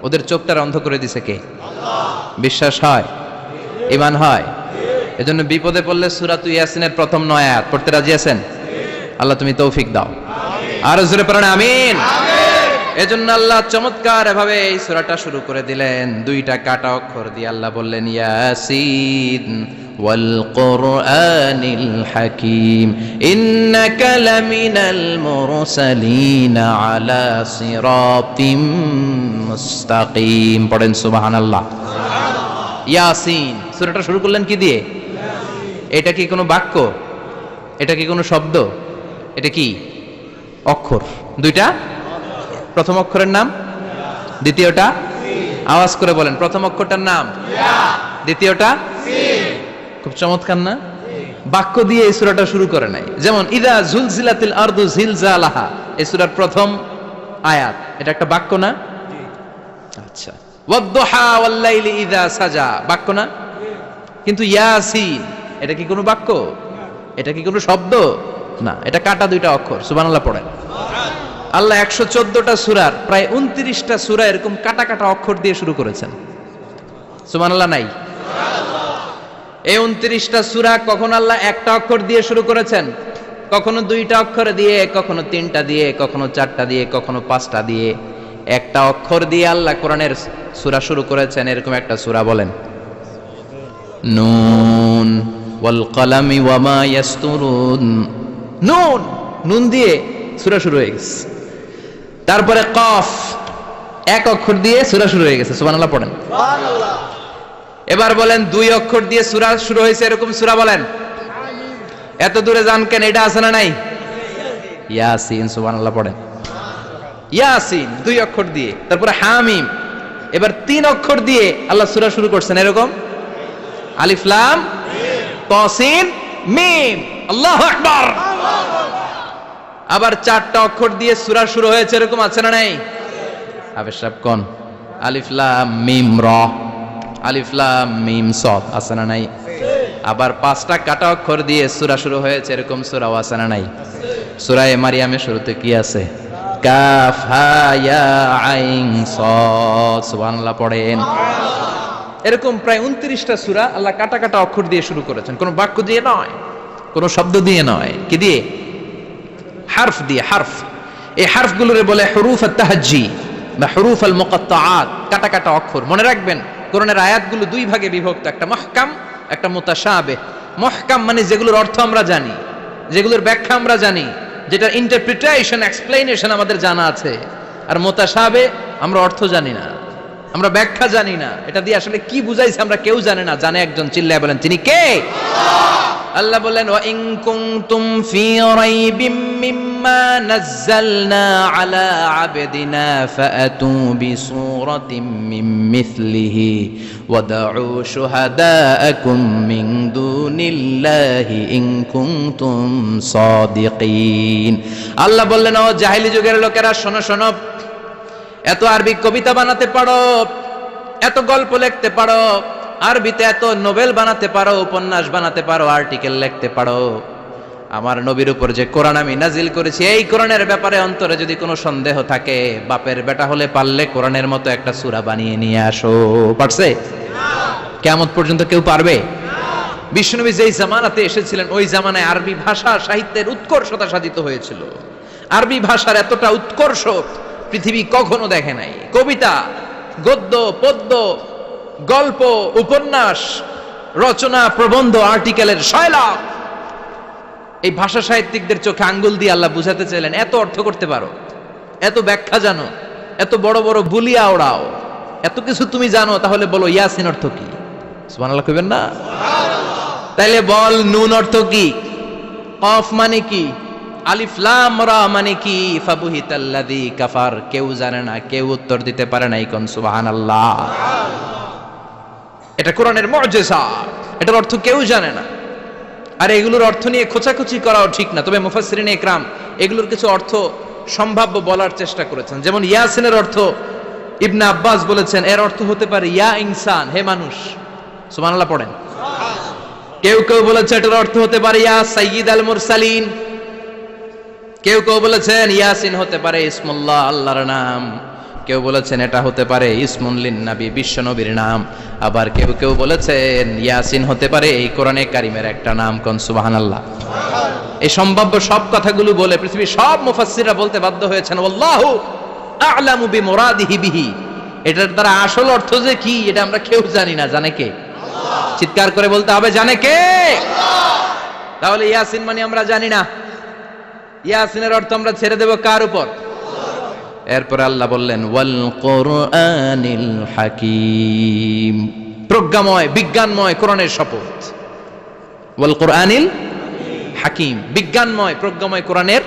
ওদের চোখটার অন্ধ করে দিছে কে? আল্লাহ। বিশ্বাস হয়? ঈমান হয়। এজন্য বিপদে পড়লে সূরাত ইয়াসিনের প্রথম 9 আয়াত পড়তে রাজি আছেন? আল্লাহ তুমি তৌফিক দাও। আর জোরে পড়েন আমিন। এজন্য আল্লাহ চমৎকার এভাবে এই সূরাটা শুরু করে দিলেন, দুইটা কাটা অক্ষর দিয়ে আল্লাহ বললেন ইয়াসিন ওয়াল কুরআনিল হাকীম ইন্নাকা লামিনাল মুরসালিন আলা সিরাতিম মুস্তাকিম। পড়েন সুবহানাল্লাহ। ইয়াসিন সূরাটা শুরু করলেন কি দিয়ে? এটা কি কোনো বাক্য? এটা কি কোনো শব্দ? এটা কি অক্ষর? দুইটা। প্রথম অক্ষরের নাম, দ্বিতীয়টা আওয়াজ করে বলেন, প্রথম অক্ষরটার নাম ইয়া, দ্বিতীয়টা সিন। খুব চমৎকার না? বাক্য দিয়ে এই সূরাটা শুরু করে নাই। যেমন ইদা জুলজিলাতিল আরদু জিলজালাহা, এই সূরার প্রথম আয়াত, এটা একটা বাক্য না? আচ্ছা। ওয়াদ-দুহা ওয়াল-লাইলি ইদা সাজা, বাক্য না? কিন্তু ইয়াসিন এটা কি কোনো বাক্য? এটা কি কোনো শব্দ? না, এটা কাটা দুইটা অক্ষর। সুবহানাল্লাহ পড়েন। আল্লাহ 114টা সূরার প্রায় 29টা সূরা এরকম কাটা কাটা অক্ষর দিয়ে শুরু করেছেন। সুবহানাল্লাহ নাই? এই 29টা সূরা কখন আল্লাহ একটা অক্ষর দিয়ে শুরু করেছেন, কখনো দুইটা অক্ষর দিয়ে, কখনো তিনটা দিয়ে, কখনো চারটা দিয়ে, কখনো পাঁচটা দিয়ে। একটা অক্ষর দিয়ে আল্লাহ কোরআনের সূরা শুরু করেছেন। এরকম একটা সূরা বলেন, নুন ওয়াল কলামি ওয়া মা ইয়াসতুরুন। নুন, নুন দিয়ে সূরা শুরু হয়ে গেছে। তারপরে কফ, এক অক্ষর দিয়ে সূরা শুরু হয়ে গেছে। সুবহানাল্লাহ পড়েন। সুবহানাল্লাহ। এবার বলেন দুই অক্ষর দিয়ে সূরা শুরু হয়েছে এরকম সূরা বলেন। এত দূরে যান কেন? এটা আছে না নাই? ইয়াসিন। সুবহানাল্লাহ পড়েন। ইয়াসিন দুই অক্ষর দিয়ে। তারপরে হামিম। এবার তিন অক্ষর দিয়ে আল্লাহ সূরা শুরু করছেন এরকম, আলিফ লাম তা সিন মিম। আল্লাহু আকবার। আবার চারটা অক্ষর দিয়ে সূরা শুরু হয়েছে এরকম আছে না নাই? আবে সব কোন? আলিফ লাম মিম র, আলিফ লাম মিম সাদ, আছে না নাই? আবার পাঁচটা কাটা অক্ষর দিয়ে সূরা শুরু হয়েছে এরকম সূরাও আছে না নাই? সূরা মারিয়ামের শুরুতে কি আছে? কাফ হা ইয়া আইন সাদ। সুবহানাল্লাহ পড়েন। এরকম প্রায় 29টা সূরা আল্লাহ কাটা কাটা অক্ষর দিয়ে শুরু করেছেন, কোনো বাক্য দিয়ে নয়, কোনো শব্দ দিয়ে নয়। কি দিয়ে? হারফ দিয়ে। হারফ, এই হারফগুলোরে বলে হুরুফ আত-তাহজ্জি বা হুরুফ আল-মুকাত্তাআত, কাটা কাটা অক্ষর। মনে রাখবেন কোরআনের আয়াতগুলো দুই ভাগে বিভক্ত, একটা মুহকাম, একটা মুতাশাবিহ। মুহকাম মানে যেগুলোর অর্থ আমরা জানি, যেগুলোর ব্যাখ্যা আমরা জানি, যেটার ইন্টারপ্রিটেশন, এক্সপ্লেনেশন আমাদের জানা আছে। আর মুতাশাবিহ আমরা অর্থ জানি না, আমরা ব্যাখ্যা জানি না, এটা দিয়ে আসলে কি বুঝাইছে আমরা কেউ জানে না। জানে একজন, চিল্লায় বলেন তিনি কে? আল্লাহ বলেন ওয়া ইন কুনতুম ফি রাইবিম মিম্মা নাযালনা আলা আবদিনা ফাআতু বিসূরাতিন মিন মিথলিহি ওয়াদউ শুহাদাআকুম মিন দুনিল্লাহি ইন কুনতুম সাদিকিন। আল্লাহ বললেন ও জাহেলি যুগের লোকেরা, শোনো শোনো, এত আরবি কবিতা বানাতে পারো, এত গল্প লিখতে পারো, আরবিতে এত নোবেল বানাতে পারো, উপন্যাস বানাতে পারো, আর্টিকেল লিখতে পারো, আমার নবীর উপর যে কোরআন আমি নাজিল করেছি এই কোরআনের ব্যাপারে অন্তরে যদি কোনো সন্দেহ থাকে, বাপের বেটা হলে পারলে কোরআনের মতো একটা সূরা বানিয়ে নিয়ে আসো। পারছে? কিয়ামত পর্যন্ত কেউ পারবে? বিশ্বনবী যেই জামানাতে এসেছিলেন ওই জামানায় আরবি ভাষা সাহিত্যের উৎকর্ষতা সাধিত হয়েছিল। আরবি ভাষার এতটা উৎকর্ষ পৃথিবী কখনো দেখে নাই। কবিতা, গদ্য, পদ্য, গল্প, উপন্যাস, রচনা, প্রবন্ধ, আর্টিকেলের শয়লাভ। এই ভাষা সাহিত্যিকদের চোখে আঙ্গুল দিয়ে আল্লাহ বুঝাতে চাইলেন এত অর্থ করতে পারো, এত ব্যাখ্যা জানো, এত বড় বড় বুলিয়া ওড়াও, এত কিছু তুমি জানো, তাহলে বলো ইয়াসিন অর্থ কি? সুবহানাল্লাহ কইবেন না? তাইলে বল নুন অর্থ কি? কফ মানে কি? আলিফ লাম রা মানে কি? ফাবুহিতাল্লাযী কাফার। কেউ জানে না, কেউ উত্তর দিতে পারে না। কোন সুবহানাল্লাহ। এটা কোরআনের মুআজিজা, এটার অর্থ কেউ জানে না। আর এগুলোর অর্থ নিয়ে খোঁচাখুচি করাও ঠিক না। তবে মুফাসসিরিনে ইকরাম এগুলোর কিছু অর্থ সম্ভাব্য বলার চেষ্টা করেছেন। যেমন ইয়াসিনের অর্থ ইবনে আব্বাস বলেছেন এর অর্থ হতে পারে ইয়া ইনসান, হে মানুষ। সুবহানাল্লাহ পড়েন। কেউ কেউ বলেছে এটার অর্থ হতে পারে ইয়া সাইয়্যিদ আল মুরসালিন। কেউ কেউ বলেছেন ইয়াসিন হতে পারে ইসমুল্লাহ, আল্লাহর নাম। কেউ বলেছেন এটা হতে পারে ইসমুন লিন নবী, বিশ্ব নবীর নাম। আবার কেউ কেউ বলেছেন ইয়াসিন হতে পারে এই কোরআনে কারিমের একটা নাম। কোন সুবহানাল্লাহ। এই সম্ভাব্য সব কথাগুলো বলে পৃথিবীর সব মুফাসসিররা বলতে বাধ্য হয়েছেন আল্লাহু আ'লামু বিমুরাদিহি বিহি, এটার দ্বারা আসল অর্থ যে কি এটা আমরা কেউ জানি না। জানে কে? আল্লাহ। চিৎকার করে বলতে হবে জানে কে? আল্লাহ। তাহলে ইয়াসিন মানে আমরা জানি না, ইয়াসিনের অর্থ আমরা ছেড়ে দেব কার উপর? এরপর আল্লাহ বললেন ওয়াল কোরআনিল হাকিম, প্রজ্ঞাময় বিজ্ঞানময় কোরআনের শপথ। ওয়াল কোরআনিল হাকিম, বিজ্ঞানময় প্রজ্ঞাময় কোরআনের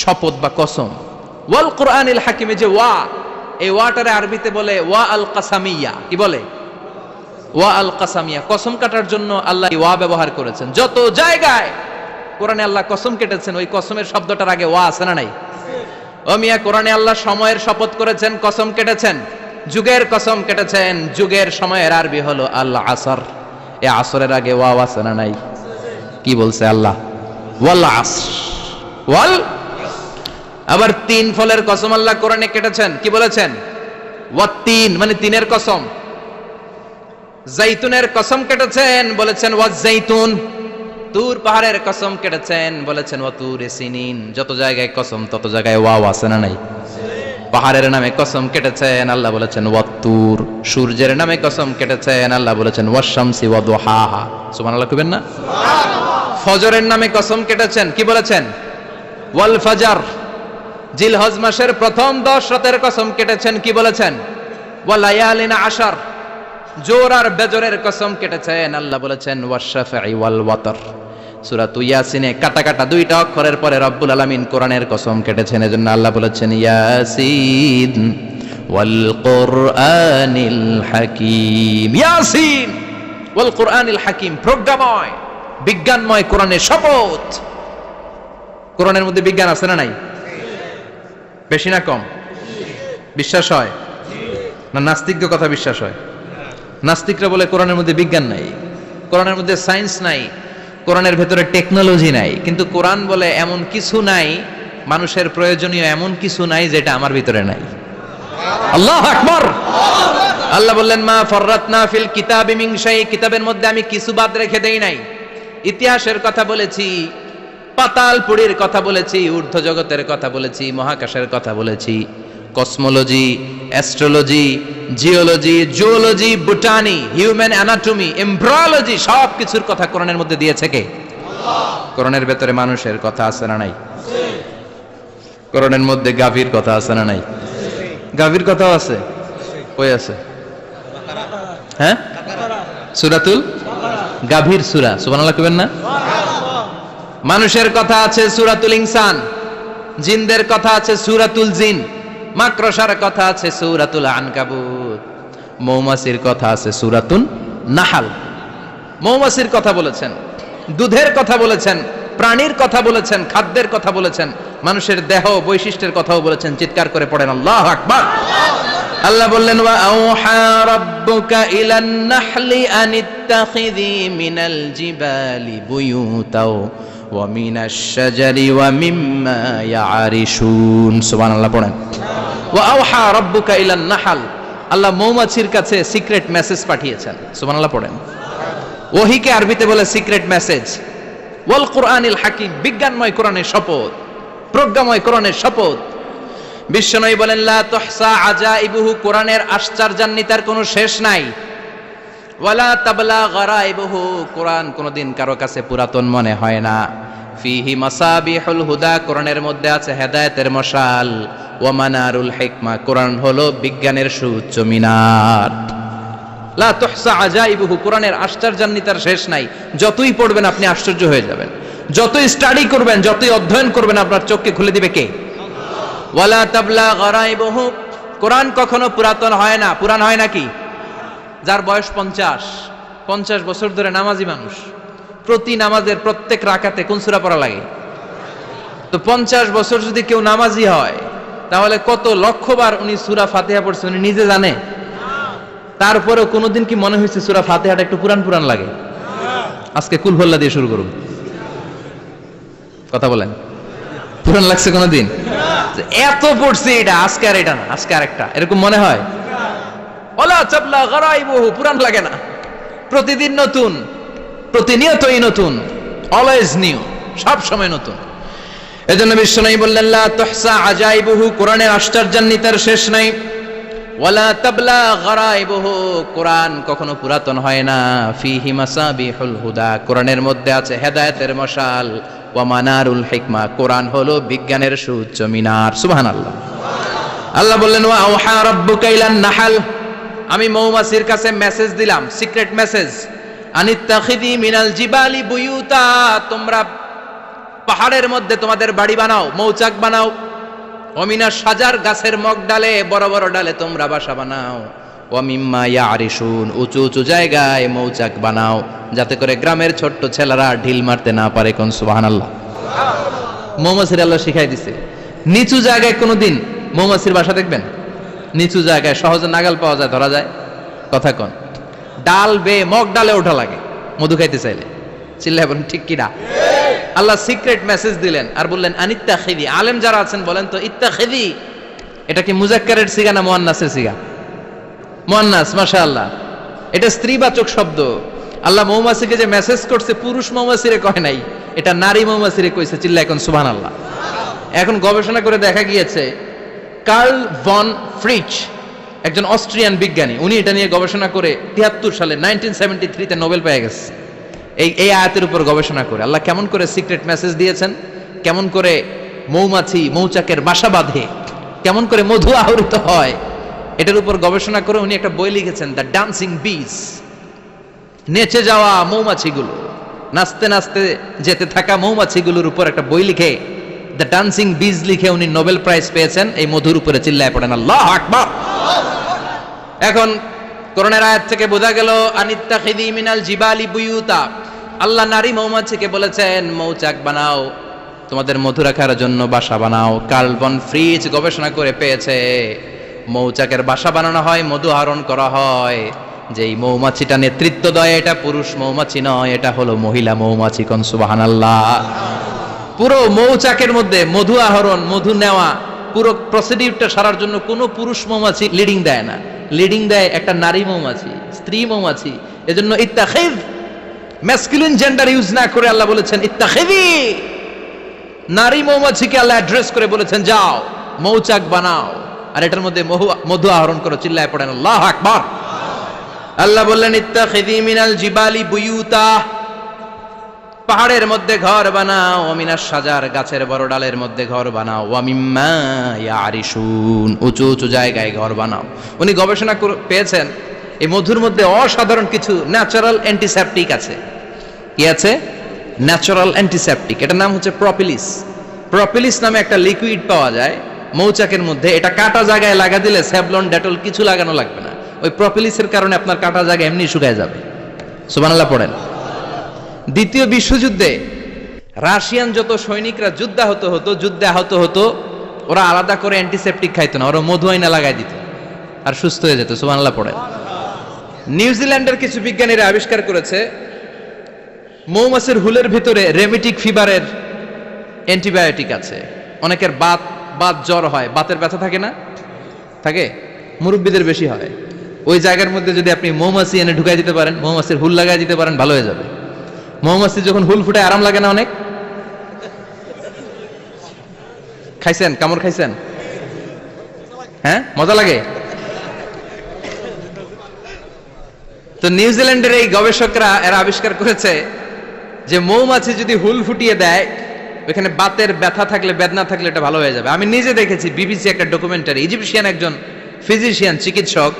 শপথ বা কসম। ওয়াল কোরআনিল হাকিমে যে ওয়া, এই ওয়াটারে আরবিতে বলে ওয়া আল কাসামিয়া। কি বলে? ওয়া আল কাসামিয়া, কসম কাটার জন্য আল্লাহ ওয়া ব্যবহার করেছেন। যত জায়গায় কোরআনে আল্লাহ কসম কেটেছেন ওই কসমের শব্দটার আগে ওয়া আছে না নাই? ও মিয়া, কোরআনে আল্লাহ সময়ের শপথ করেছেন, কসম কেটেছেন, যুগের কসম কেটেছেন। যুগের সময়ের আরবি হলো আল আসর, এই আসরের আগে ওয়া আছে না নাই? কি বলছে আল্লাহ? ওয়াল আসর, ওয়াল। আবার তিন ফলের কসম আল্লাহ কোরআনে কেটেছেন, কি বলেছেন? ওয়াত্তিন, মানে তিনের কসম। জাইতুনের কসম কেটেছেন, বলেছেন ওয়াজ জাইতুন। তুর পাহাড়ের কসম কেটেছেন, বলেছেন ওয়া তুরে সিনিন। যত জায়গায় কসম তত জায়গায় ওয়াও আছে না নাই? পাহাড়ের নামে কসম কেটেছেন, আল্লাহ বলেছেন ওয়া তুর। সূর্যের নামে কসম কেটেছেন, আল্লাহ বলেছেন ওয়াশ শামসি ওয়া দুহাহা। সুবহানাল্লাহ কইবেন না? সুবহানাল্লাহ। ফজরের নামে কসম কেটেছেন, কি বলেছেন? ওয়াল ফাজর। জিলহজ মাসের প্রথম 10 রাতের কসম কেটেছেন, কি বলেছেন? ওয়া লায়ালিন আশর। জোর আর বেজরের কসম কেটেছেন, আল্লাহ বলেছেন ওয়াশ-শাফঈ ওয়াল ওয়াতর। সূরা ইয়াসিনে কাটা কাটা দুইটা অক্ষরের পরে রব্বুল আলামিন কোরআনের কসম কেটেছেন, এজন্য আল্লাহ বলেছেন ইয়াসিন ওয়াল কোরআনিল হাকিম। ইয়াসিন ওয়াল কোরআনিল হাকিম, প্রজ্ঞাময় বিজ্ঞানময় কোরআনের শপথ। কোরআনের মধ্যে বিজ্ঞান আছে না নাই? বেশি না কম? বিশ্বাস হয় না? নাস্তিকদের কথা বিশ্বাস হয়? নাস্তিকরা বলে কোরআনের মধ্যে বিজ্ঞান নাই, কোরআনের মধ্যে সায়েন্স নাই, কোরআনের ভেতরে টেকনোলজি নাই। কিন্তু কোরআন বলে এমন কিছু নাই, মানুষের প্রয়োজনীয় এমন কিছু নাই যেটা আমার ভিতরে নাই। আল্লাহু আকবার। আল্লাহ বললেন মা ফাররাতনা ফিল কিতাবি মিন শাই, কিতাবের মধ্যে আমি কিছু বাদ রেখে দেই নাই। ইতিহাসের কথা বলেছি, পাতালপুরীর কথা বলেছি, ঊর্ধ্ব জগতের কথা বলেছি, মহাকাশের কথা বলেছি, cosmology, astrology, geology, zoology, botany, human anatomy, embryology, সব কিছুর কথা কোরআনের মধ্যে দিয়েছে কে? আল্লাহ। কোরআনের ভেতরে মানুষের কথা আছে না নাই? কোরআনের মধ্যে গাভীর কথা আছে না নাই? গাভীর কথাও আছে। কই আছে? হ্যাঁ, সূরাতুল গাভীর সূরা। সুবহানাল্লাহ কইবেন না? মানুষের কথা আছে সূরাতুল ইনসান, জিনদের কথা আছে সূরাতুল জিন, মাকড়সার কথা আছে সূরাতুল আনকাবুত, মৌমাছির কথা আছে সূরাতুন নাহাল। মৌমাছির কথা বলেছেন, দুধের কথা বলেছেন, প্রাণীর কথা বলেছেন, খাদ্যের কথা বলেছেন, মানুষের দেহ বৈশিষ্ট্যের কথাও বলেছেন। চিৎকার করে পড়েন আল্লাহু আকবার। আল্লাহ বললেন ওয়া আওহা রাব্বুকা ইলান নাহলি আনিত্তাখিযি মিনাল জিবালি বুয়ুতাও ওয়া মিনাশ শাজারি ওয়া মিম্মা ইয়ারিশুন। সুবহানাল্লাহ পড়েন। ওয়া আওহা রাব্বুকা ইলান নাহল, আল্লাহ মৌমাছির কাছে সিক্রেট মেসেজ পাঠিয়েছেন। সুবহানাল্লাহ পড়েন। ওহীকে আরবিতে বলে সিক্রেট মেসেজ। ওয়াল কোরআনিল হাকিম, বিজ্ঞানময় কোরআনের শপথ, প্রজ্ঞাময় কোরআনের শপথ। বিশ্বনবী বলেন লা তুহসা আজাইবুহু, কোরআনের আশ্চর্যান্বিতার কোনো শেষ নাই। ওয়ালা তাবলা গারাইবুহু, কোরআন কোনদিন কারো কাছে পুরাতন মনে হয় না। ফিহি মাসাবিহুল হুদা, কোরআনের মধ্যে আছে হেদায়েতের মশাল। ওয়া মানারুল হিকমা, কোরআন হলো বিজ্ঞানের সুউচ্চ মিনার। লা তুহসা আজাইবুহু, কোরআনের আশ্চর্যান্বিতার শেষ নাই। যতই পড়বেন আপনি আশ্চর্য হয়ে যাবেন, যতই স্টাডি করবেন, যতই অধ্যয়ন করবেন, আপনার চোখকে খুলে দিবে কে? ওয়ালা তাবলা গারাইবুহু, কোরআন কখনো পুরাতন হয় না। পুরান হয় নাকি? যার বয়স 50 বছর ধরে নামাজি মানুষ, প্রতি নামাজের প্রত্যেক রাকাতে কোন সূরা পড়া লাগে? তো 50 বছর যদি কেউ নামাজি হয়, তাহলে কত লক্ষবার উনি সূরা ফাতিহা পড়ছে উনি নিজে জানে? তারপরেও কোনোদিন কি মনে হয়েছে সূরা ফাতিহাটা একটু পুরান পুরান লাগে? আজকে কুল হল্লা দিয়ে শুরু করুন, কথা বলেন। পুরান লাগছে কোনোদিন? এত পড়ছি এটা, আজকে আর এটা না, আজকে আর একটা, এরকম মনে হয়? ওলা চাবলা গারাইবহু, পুরান লাগে না। প্রতিদিন নতুন, প্রতিনিয়তই নতুন, অলওয়েজ নিউ, সব সময় নতুন। এজন্য বিশ্বনবী বললেন লা তুহসা আজাইবুহু, কোরআনের আশ্চর্যান্বিতার শেষ নাই। ওয়ালা তাবলা গারাইবুহু, কোরআন কখনো পুরাতন হয় না। ফিহি মাসাবিহুল হুদা, কোরআনের মধ্যে আছে হেদায়েতের মশাল। ওয়া মানারুল হিকমা, কোরআন হলো বিজ্ঞানের সুউচ্চ মিনার। সুবহানাল্লাহ। আল্লাহ বললেন ওয়া আওহা রাব্বুকা ইলান নাহাল, আমি মৌমাছির কাছে মেসেজ দিলাম, সিক্রেট মেসেজ। আনিত্তাখিদি মিনাল জিবালি বুয়ুতা, তোমরা পাহাড়ের মধ্যে তোমাদের বাড়ি বানাও, মৌচাক বানাও। অমিনা সাজার, গাছের মগ ডালে, বড় বড় ডালে তোমরা বাসা বানাও। ওয়ামিম্মা ইয়ারিশুন, উঁচু উঁচু জায়গায় মৌচাক বানাও, যাতে করে গ্রামের ছোট্ট ছেলেরা ঢিল মারতে না পারে। কোন সুবহানাল্লাহ। মৌমাছির আল্লাহ শিখাই দিছে। নিচু জায়গায় কোনোদিন মৌমাছির বাসা দেখবেন? নিচু জায়গায় সহজে নাগাল পাওয়া যায়, ধরা যায়। কথা কন, ডাল বেয়ে মগ ডালে ওঠা লাগে মধু খাইতে চাইলে। চিল্লায় বলেন ঠিক কিনা? আল্লাহ সিক্রেট মেসেজ দিলেন আর বললেন আনিত্তাখিদি। আলেম যারা আছেন বলেন তো, ইত্তাখিদি এটা কি মুজাক্কারের সিগা না মুয়ান্নাসের সিগা? মুয়ান্নাস, মাশাআল্লাহ। এটা স্ত্রীবাচক শব্দ। আল্লাহ মৌমাছিকে যে মেসেজ করছে পুরুষ মৌমাছিরে কয় নাই, এটা নারী মৌমাছিরে কইছে। চিল্লায় এখন সুবহানাল্লাহ। এখন গবেষণা করে দেখা গিয়েছে, কার্ল ভন ফ্রিচ, একজন অস্ট্রিয়ান বিজ্ঞানী, উনি এটা নিয়ে গবেষণা করে 73 সালে 1973 নোবেল পেয়ে গেছে। এই আয়াতের উপর গবেষণা করে আল্লাহ কেমন করে সিক্রেট মেসেজ দিয়েছেন, কেমন করে মৌমাছি মৌচাকের বাসা বাঁধে, কেমন করে মধু আহরিত হয়, এটার উপর গবেষণা করে উনি একটা বই লিখেছেন, দ্য ডান্সিং বিজ। নেচে যাওয়া মৌমাছিগুলো, নাচতে নাচতে যেতে থাকা মৌমাছিগুলোর উপর একটা বই লিখে, দ্য ডান্সিং বিজ লিখে উনি নোবেল প্রাইজ পেয়েছেন এই মধুর উপরে। চিল্লায় পড়েন আল্লাহু আকবার। এখন কোরআনের আয়াত থেকে বোঝা গেল আনিত্তাখিদি মিনাল জিবালি বুয়ুতা, আল্লাহ নারী মৌমাছিকে বলেছেন মৌচাক বানাও, তোমাদের মধু রাখার জন্য বাসা বানাও। কার্ল ভন ফ্রিচ গবেষণা করে পেয়েছে মৌচাকের বাসা বানানো হয়, মধু আহরণ করা হয়, যেই মৌমাছিটা নেতৃত্ব দেয় এটা পুরুষ মৌমাছি নয়, এটা হলো মহিলা মৌমাছি। কোন সুবহানাল্লাহ। পুরো মৌচাকের মধ্যে মধু আহরণ, মধু নেওয়া, পুরো প্রসিডিউরটা সারার জন্য কোনো পুরুষ মৌমাছি লিডিং দেয় না, লিডিং দেয় একটা নারী মৌমাছি, স্ত্রী মৌমাছি। এজন্য ইত্তাখিদ, ম্যাসকুলিন জেন্ডার ইউজ না করে আল্লাহ বলেছেন ইত্তাখিদি। নারী মৌমাছিকে আল্লাহ অ্যাড্রেস করে বলেছেন যাও মৌচাক বানাও, আর এটার মধ্যে মধু আহরণ করো। চিল্লায় পড়েন আল্লাহু আকবার। আল্লাহ বললেন ইত্তাখিদি মিনাল জিবালি বুয়ুতা, পাহাড়ের মধ্যে ঘর বানাও। ওমিনাস সাজার, গাছের বড় ডালের মধ্যে ঘর বানাও। ওয়ামিম্মা ইয়ারিশুন, উঁচু উঁচু জায়গায় ঘর বানাও। উনি গবেষণা পেয়েছেন এই মধুর মধ্যে অসাধারণ কিছু ন্যাচারাল অ্যান্টিসেপটিক আছে। কি আছে? Natural antiseptic. এটার নাম হচ্ছে প্রপিলিস। প্রপিলিস নামে একটা লিকুইড পাওয়া যায় মৌচাকের মধ্যে। এটা কাটা জায়গায় লাগা দিলে স্যাভলন, ডেটল কিছু লাগানো লাগবে না। ওই প্রপিলিসের কারণে আপনার কাটা জায়গা এমনি শুকায় যাবে। সুবহানাল্লাহ পড়েন। দ্বিতীয় বিশ্বযুদ্ধে রাশিয়ান যত সৈনিকরা যুদ্ধে আহত হতো, ওরা আলাদা করে অ্যান্টিসেপটিক খাইতো না, ওরা মধু আইনা লাগাই দিত আর সুস্থ হয়ে যেত। সুবহানাল্লাহ পড়েন। নিউজিল্যান্ডের কিছু বিজ্ঞানীরা আবিষ্কার করেছে মৌমাছির হুলের ভিতরে রেমিটিক ফিভারের অ্যান্টিবায়োটিক আছে। অনেকের বাত জ্বর হয়, বাতের ব্যথা থাকে না? থাকে, মুরব্বীদের বেশি হয়। ওই জায়গার মধ্যে যদি আপনি মৌমাছি এনে ঢুকাই দিতে পারেন, মৌমাছির হুল লাগাই দিতে পারেন, ভালো হয়ে যাবে। মৌমাছি যখন হুল ফুটে আরাম লাগে না অনেক? খাইছেন? কামড় খাইছেন? হ্যাঁ, মজা লাগে। তো নিউজিল্যান্ডের এই গবেষকরা এরা আবিষ্কার করেছে যে মৌমাছি যদি হুল ফুটিয়ে দেয়, ওইখানে বাতের ব্যথা থাকলে, বেদনা থাকলে এটা ভালো হয়ে যাবে। আমি নিজে দেখেছি, বিবিসি একটা ডকুমেন্টারি, ইজিপশিয়ান একজন ফিজিশিয়ান, চিকিৎসক,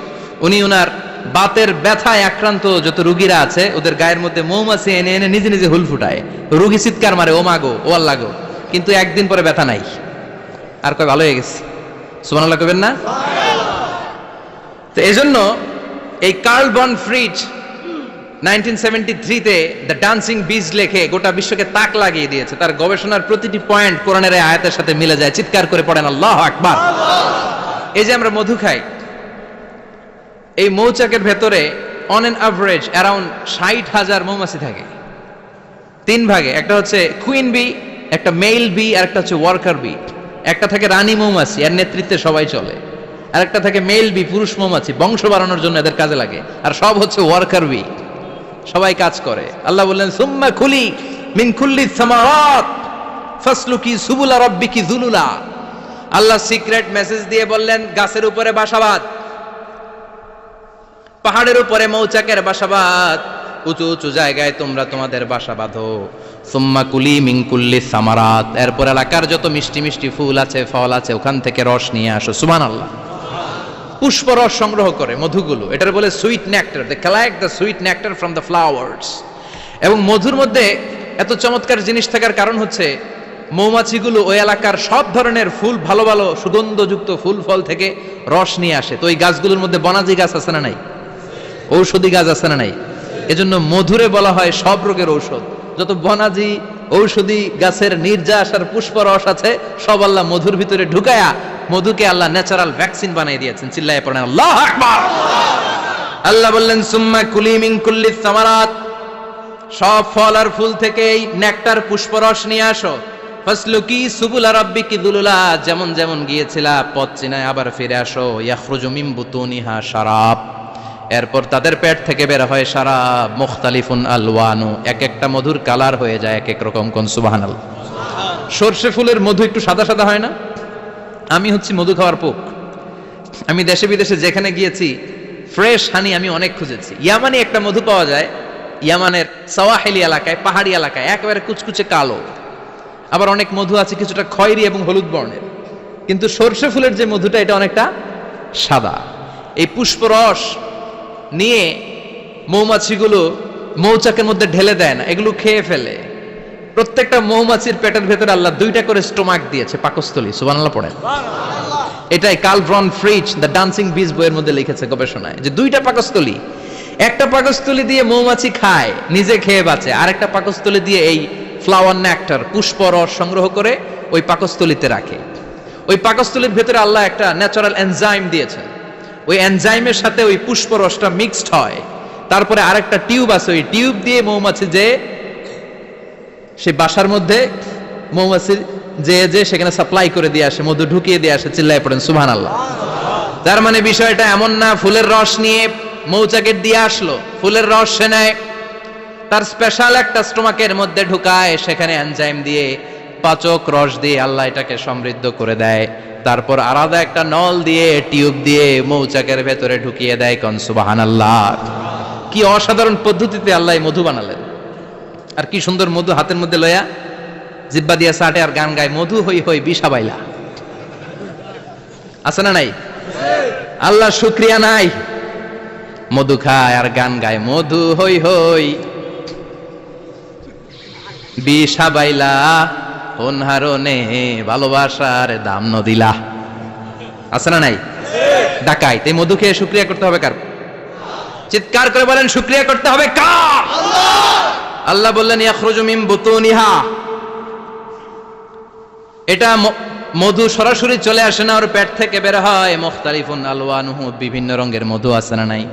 উনি ওনার বাতের ব্যথায় আক্রান্ত যত রুগীরা আছে ওদের গায়ের মধ্যে মৌমাছি এনে এনে নিজে নিজে হুল ফুটায়। রুগী চিৎকার মারে, ও মাগো, ও আল্লাহ গো, কিন্তু একদিন পরে ব্যথা নাই, আর কয় ভালো হয়ে গেছে। সুবহানাল্লাহ কইবেন না? তো এজন্য এই কার্ল ভন ফ্রিচ 1973-তে দ্য ডান্সিং বিজ লেখে গোটা বিশ্বকে তাক লাগিয়ে দিয়েছে। তার গবেষণার প্রতিটি পয়েন্ট কোরআনের এই আয়াতের সাথে মিলে যায়। চিৎকার করে পড়েন আল্লাহু আকবার। এই যে আমরা মধু খাই, এই মৌচাকের ভেতরে অন এন অ্যাভারেজ অ্যারাউন্ড 60,000 মৌমাছি থাকে। তিন ভাগে, একটা হচ্ছে কুইন বি, একটা মেল বি আর একটা হচ্ছে ওয়ার্কার বি। একটা থাকে রানী মৌমাছি, এর নেতৃত্বে সবাই চলে। আর একটা থাকে মেল বি, পুরুষ মৌমাছি, বংশ বাড়ানোর জন্য এদের কাজে লাগে। আর সব হচ্ছে ওয়ার্কার বি, সবাই কাজ করে। আল্লাহ বললেন সুম্মা খুলি মিন কুল্লি সামারাত ফাসলুকি সুবুলা রাব্বিকি যুলুলা। আল্লাহ সিক্রেট মেসেজ দিয়ে বললেন গাছের উপরে বাসাবাদ, পাহাড়ের উপরে মৌচাকের বাসাবাদ, উঁচু উঁচু জায়গায় তোমরা তোমাদের বাসা বাঁধো। সুম্মা কুলি মিন কুল্লি সামারাত, এরপর এলাকার যত মিষ্টি মিষ্টি ফুল আছে, ফল আছে, ওখান থেকে রস নিয়ে আসো। সুবহানাল্লাহ। পুষ্প রস সংগ্রহ করে মধুগুলো, এটার বলে sweet nectar. They collect the sweet nectar from the flowers. এবং মধুর মধ্যে এত চমৎকার জিনিস থাকার কারণ হচ্ছে মৌমাছিগুলো ওই এলাকার সব ধরনের ফুল, ভালো ভালো সুগন্ধযুক্ত ফুল ফল থেকে রস নিয়ে আসে। তো ওই গাছগুলোর মধ্যে বনাজি গাছ আছে না নাই? ঔষধি গাছ আছে না নাই? এজন্য মধুরে বলা হয় সব রোগের ঔষধ। যত বনাজি ঔষধি গাছের নির্যাস আর পুষ্প রস আছে, সব আল্লাহ মধুর ভিতরে ঢুকায়া মধুকে আল্লাহ ন্যাচারাল ভ্যাকসিন বানিয়ে দিয়েছেন। চিল্লায়ে পড়েন আল্লাহু আকবার। আল্লাহ বললেন সুম্মা কুলি মিন কুল্লি সামারাত, সব ফল আর ফুল থেকে এই নেকটার পুষ্পরস নিয়ে আসো। ফাসলুকি সুবুলা রাব্বিকি যুলুলা, যেমন যেমন গিয়েছিলা পথ চিনায় আবার ফিরে আসো। ইয়াখরুজু মিন বুতুনিহা শারাব, এরপর তাদের পেট থেকে বের হয় শারাব। মুখতালিফুন আলওয়ানু, এক একটা মধুর কালার হয়ে যায় এক এক রকম। কোন সুবহানাল্লাহ। সরষে ফুলের মধু একটু সাদা সাদা হয় না? আমি হচ্ছি মধু খাওয়ার পোক। আমি দেশে বিদেশে যেখানে গিয়েছি ফ্রেশ হানি আমি অনেক খুঁজেছি। ইয়ামানি একটা মধু পাওয়া যায়, ইয়ামানের সাওয়াহিলি এলাকায়, পাহাড়ি এলাকায়, একেবারে কুচকুচে কালো। আবার অনেক মধু আছে কিছুটা খয়েরি এবং হলুদ বর্ণের, কিন্তু সরষে ফুলের যে মধুটা এটা অনেকটা সাদা। এই পুষ্পরস নিয়ে মৌমাছিগুলো মৌচাকের মধ্যে ঢেলে দেয় না, এগুলো খেয়ে ফেলে। প্রত্যেকটা মৌমাছির পেটের ভেতরে আল্লাহ দুইটা করে স্টোমাক দিয়েছে, পাকস্থলী। সুবহানাল্লাহ পড়েন। এটাই কার্ল ভন ফ্রিচ দ্য ডান্সিং বিজ বইয়ের মধ্যে লিখেছে গবেষণায়, যে দুইটা পাকস্থলী। একটা পাকস্থলী দিয়ে মৌমাছি খায়, নিজে খেয়ে বাঁচে। আরেকটা পাকস্থলী দিয়ে এই ফ্লাওয়ার নেক্টার, পুষ্প রস সংগ্রহ করে ওই পাকস্থলীতে রাখে। ওই পাকস্থলীর ভেতরে আল্লাহ একটা ন্যাচারাল এনজাইম দিয়েছেন। ওই এনজাইমের সাথে ওই পুষ্প রসটা মিক্সড হয়। তারপরে আরেকটা টিউব আছে, ওই টিউব দিয়ে মৌমাছি যে সেই বাসার মধ্যে মৌমাছি যে সেখানে সাপ্লাই করে দিয়ে আসে, মধু ঢুকিয়ে দিয়ে আসে। চিল্লায় পড়েন সুবহানাল্লাহ। তার মানে বিষয়টা এমন না ফুলের রস নিয়ে মৌচাকের দিয়ে আসলো, ফুলের রস সে নেয়, তার স্পেশাল একটা স্টোমাকের মধ্যে ঢুকায়, সেখানে এনজাইম দিয়ে, পাচক রস দিয়ে আল্লাহ এটাকে সমৃদ্ধ করে দেয়। তারপর আলাদা একটা নল দিয়ে, টিউব দিয়ে মৌচাকের ভেতরে ঢুকিয়ে দেয়। কোন সুবহানাল্লাহ। কি অসাধারণ পদ্ধতিতে আল্লাহ মধু বানালেন। আর কি সুন্দর মধু হাতের মধ্যে লয়া জিব্বা দিয়া চাটে আর গান গায়, মধু হই হই বিষাবাইলা। আছে না নাই? আল্লাহ শুকরিয়া নাই? মধু খায় আর গান গায়, মধু হই হই বিষাবাইলা, হনহারনে ভালোবাসার দাম নদিলা। আছে না নাই? ডাকাই তাই মধু খেয়ে শুকরিয়া করতে হবে কার? চিৎকার করে বলেন শুকরিয়া করতে হবে কার? আল্লাহ বললেন ইয়াখরুজু মিন বুতুনিহা, এটা মধু সরাসরি চলে আসে না, ওর পেট থেকে বের হয়। মুখতালিফুন আলওয়ানুহু, বিভিন্ন রঙের মধু। আছে না নাই?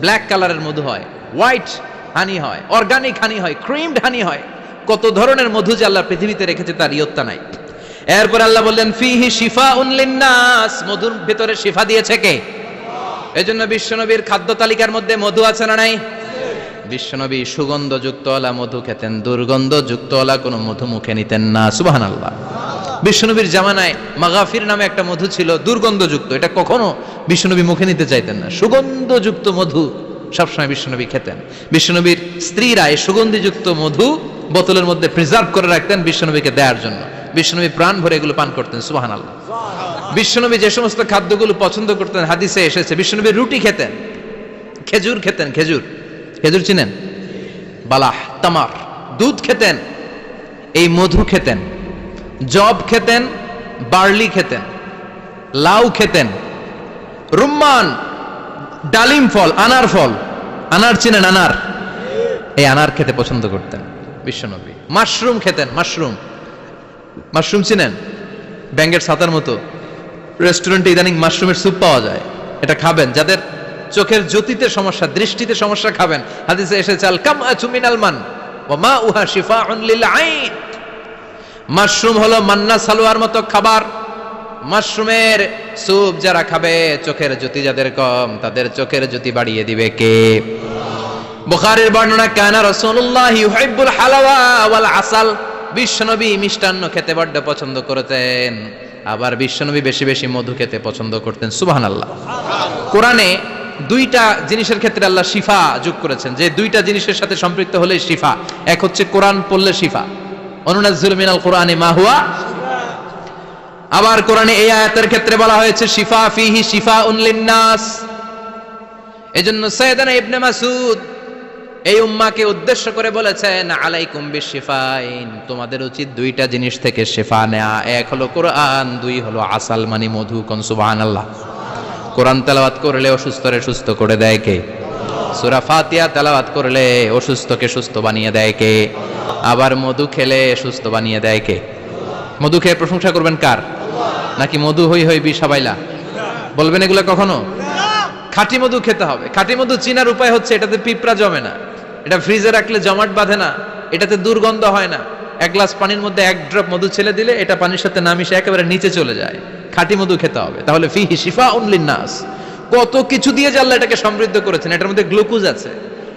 ব্ল্যাক কালারের মধু হয়, হোয়াইট হানি হয়, অর্গানিক হানি হয়, ক্রিমড হানি হয়। কত ধরনের মধু যে আল্লাহ পৃথিবীতে রেখেছে তার ইয়ত্তা নাই। এরপর আল্লাহ বললেন ফিহি শিফাউন লিন্নাস, মধুর ভিতরে শিফা দিয়েছে কে? এজন্য বিশ্বনবীর খাদ্য তালিকার মধ্যে মধু আছে না নাই? বিশ্বনবী সুগন্ধযুক্ত ওলা মধু খেতেন, দুর্গন্ধযুক্ত ওলা কোনো মধু মুখে নিতেন না। সুবহানাল্লাহ। বিশ্বনবীর জামানায় মাগাফির নামে একটা মধু ছিল, দুর্গন্ধযুক্ত। এটা কখনো বিশ্বনবী মুখে নিতে চাইতেন না। সুগন্ধযুক্ত মধু সবসময় বিশ্বনবী খেতেন। বিশ্বনবীর স্ত্রীরা এই সুগন্ধিযুক্ত মধু বোতলের মধ্যে প্রিজার্ভ করে রাখতেন বিশ্বনবীকে দেওয়ার জন্য। বিশ্বনবী প্রাণ ভরে এগুলো পান করতেন। সুবহানাল্লাহ। বিশ্বনবী যে সমস্ত খাদ্যগুলো পছন্দ করতেন হাদিসে এসেছে। বিশ্বনবী রুটি খেতেন, খেজুর খেতেন। খেজুর, খেজুর চিনেন? বালাহ, তামার। দুধ খেতেন, এই মধু খেতেন, জব খেতেন, বার্লি খেতেন, লাউ খেতেন, রুম্মান, ডালিম ফল, আনার ফল। আনার চিনেন? আনার, এই আনার খেতে পছন্দ করতেন বিশ্বনবী। মাশরুম খেতেন, মাশরুম। মাশরুম চিনেন? ব্যাঙ্গের ছাতার মতো। রেস্টুরেন্টে ইদানিং মাশরুমের স্যুপ পাওয়া যায়, এটা খাবেন। যাদের চোখের জ্যোতিতে সমস্যা, দৃষ্টিতে সমস্যা, খাবেন। হাদিসে এসেছে আল কামআতু মিনাল মান ওয়া মাউহা শিফাউন লিল আইন। মাশরুম হলো মান্না সালোয়ার মতো খাবার। মাশরুমের স্যুপ যারা খাবে, চোখের জ্যোতি যাদের কম, তাদের চোখের জ্যোতি বাড়িয়ে দিবে কে? বুখারীর বর্ণনা, কানা রাসূলুল্লাহ ইউহিব্বুল হালাওয়া ওয়াল আসাল, বিশ্বনবী মিষ্টান্ন খেতে বড্ড পছন্দ করতেন, আবার বিশ্বনবী বেশি বেশি মধু খেতে পছন্দ করতেন। সুবহানাল্লাহ। কোরআনে দুইটা জিনিসের ক্ষেত্রে আল্লাহ শিফা যোগ করেছেন, যে দুইটা জিনিসের সাথে সম্পৃক্ত হলে শিফা। এক হচ্ছে কোরআন পড়লে শিফা, অনুনাজ্জিলু মিনাল কোরআনি মা হুয়া। আবার কোরআনে এই আয়াতের ক্ষেত্রে বলা হয়েছে শিফা ফিহি শিফাউন লিন্নাস। এজন্য সাইয়েদানা ইবনে মাসউদ এই উম্মাহকে উদ্দেশ্য করে বলেছেন, আলাইকুম বিশিফাইন, তোমাদের উচিত দুইটা জিনিস থেকে শিফা নেয়া। এক হলো কোরআন, দুই হলো আসাল মানে মধু। কোন সুবহানাল্লাহ। কোরআন তেলাওয়াত করলে অসুস্থরে সুস্থ করে দেয় কে? সূরা ফাতিহা তেলাওয়াত করলে অসুস্থকে সুস্থ বানিয়ে দেয় কে? আবার মধু খেলে সুস্থ বানিয়ে দেয় কে? মধু খেয়ে প্রশংসা করবেন কার? নাকি মধু হই হই বিষাবাইলা বলবেন এগুলো কখনো? খাঁটি মধু খেতে হবে। খাঁটি মধু চিনার উপায় হচ্ছে এটাতে পিঁপড়া জমে না, এটা ফ্রিজে রাখলে জমাট বাঁধে না, এটাতে দুর্গন্ধ হয় না। এক গ্লাস পানির মধ্যে এক ড্রপ মধু ছেলে দিলে এটা পানির সাথে না মিশে একেবারে নিচে চলে যায়। খাঁটি মধু খেতে হবে। তাহলে ফিহি শিফাউন লিন্নাস। কত কিছু দিয়ে যে আল্লাহ এটাকে সমৃদ্ধ করেছেন। এটার মধ্যে গ্লুকোজ আছে,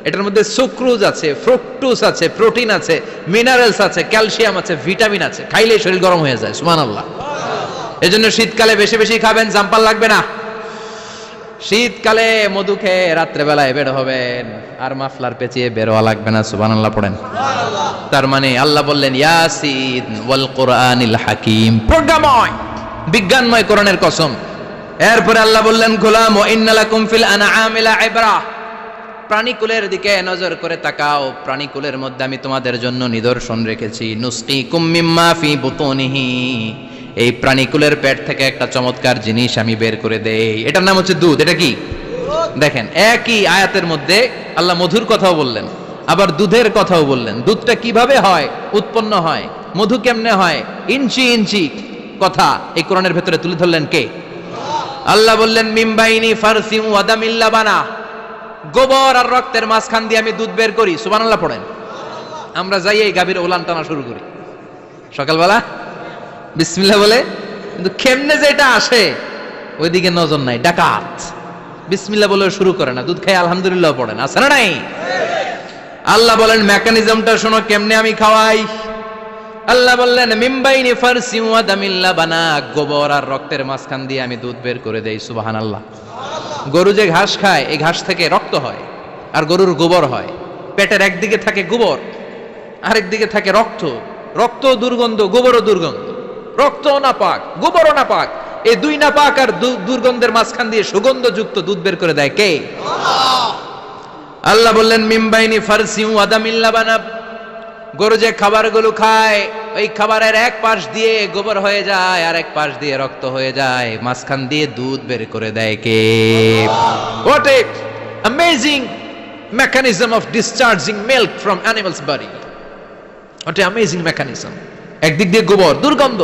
এটার মধ্যে সুক্রোজ আছে, ফ্রুকটোজ আছে, প্রোটিন আছে, মিনারেলস আছে, ক্যালসিয়াম আছে, ভিটামিন আছে। খাইলে শরীর গরম হয়ে যায়। সুবহানাল্লাহ। এজন্য শীতকালে বেশি বেশি খাবেন, জাম্পাল লাগবে না। শীতকালে মধু খেয়ে রাত্রেবেলায় বের হবেন, আর মাফলার পেঁচিয়ে বের হওয়া লাগবে না। সুবহানাল্লাহ পড়েন। তার মানে আল্লাহ বললেন ইয়াসিন ওয়াল কোরআনিল হাকিম, প্রজ্ঞাময় বিজ্ঞানময় কোরআনের কসম। এরপরে আল্লাহ বললেন গোলাম ওয়া ইন্না লাকুম ফিল আনআমি লাইবরা, প্রাণীকুলের দিকে নজর করে তাকাও, প্রাণীকুলের মধ্যে আমি তোমাদের জন্য নিদর্শন রেখেছি। নুসকিকুম মিম্মা ফি বুতুনিহি, এই প্রাণীকুলের পেট থেকে একটা চমৎকার জিনিস আমি বের করে দেই, এটার নাম হচ্ছে দুধ। এটা কি? দেখেন, একই আয়াতের মধ্যে আল্লাহ মধুর কথাও বললেন, আবার দুধের কথাও বললেন। দুধটা কিভাবে হয়, উৎপন্ন হয়, মধু কেমনে হয়, ইঞ্চি ইঞ্চি কথা এই কোরআনের ভেতরে তুলে ধরলেন কে? আল্লাহ বললেন মিমবাইনি ফারসিম ওয়া দামিল লাবানা, গোবর আর রক্তের মাঝখান দিয়ে আমি দুধ বের করি। সুবহানাল্লাহ পড়েন। আমরা যাই এই গাভীর ওলান টানা শুরু করি সকালবেলা বিসমিল্লাহ বলে, কিন্তু কেমনে যে এটা আসে ওইদিকে নজর নাই। ডাকাত বিসমিল্লাহ বলে শুরু করে না, দুধ খাই আলহামদুলিল্লাহ পড়ে না, আছে না নাই? আল্লাহ বলেন মেকানিজমটা শোনো কেমনে আমি খাওয়াই। আল্লাহ বললেন মিমবাইনি ফারসিম ওয়া দামিল লাবানা, গোবর আর রক্তের মাঝখান দিয়ে আমি দুধ বের করে দেই। সুবহানাল্লাহ। গরু যে ঘাস খায়, এই ঘাস থেকে রক্ত হয় আর গরুর গোবর হয়। পেটের একদিকে থাকে গোবর, আরেক দিকে থাকে রক্ত। রক্ত দুর্গন্ধ, গোবরও দুর্গন্ধ। রক্তও নাপাক, গোবরও নাপাক। এই দুই নাপাক আর দুর্গন্ধের মাঝখান দিয়ে সুগন্ধযুক্ত দুধ বের করে দেয় কে? আল্লাহ বললেন মিমবাইনি ফারসিম ওয়া দামিল লাবানা, গরু যে খাবারগুলো খায় ওই খাবারের এক পাশ দিয়ে গোবর হয়ে যায় আর এক পাশ দিয়ে রক্ত হয়ে যায়, মাঝখান দিয়ে দুধ বের করে দেয় কে? What a amazing mechanism of discharging milk from animal's body. What a amazing mechanism. একদিক দিয়ে গোবর দুর্গন্ধ,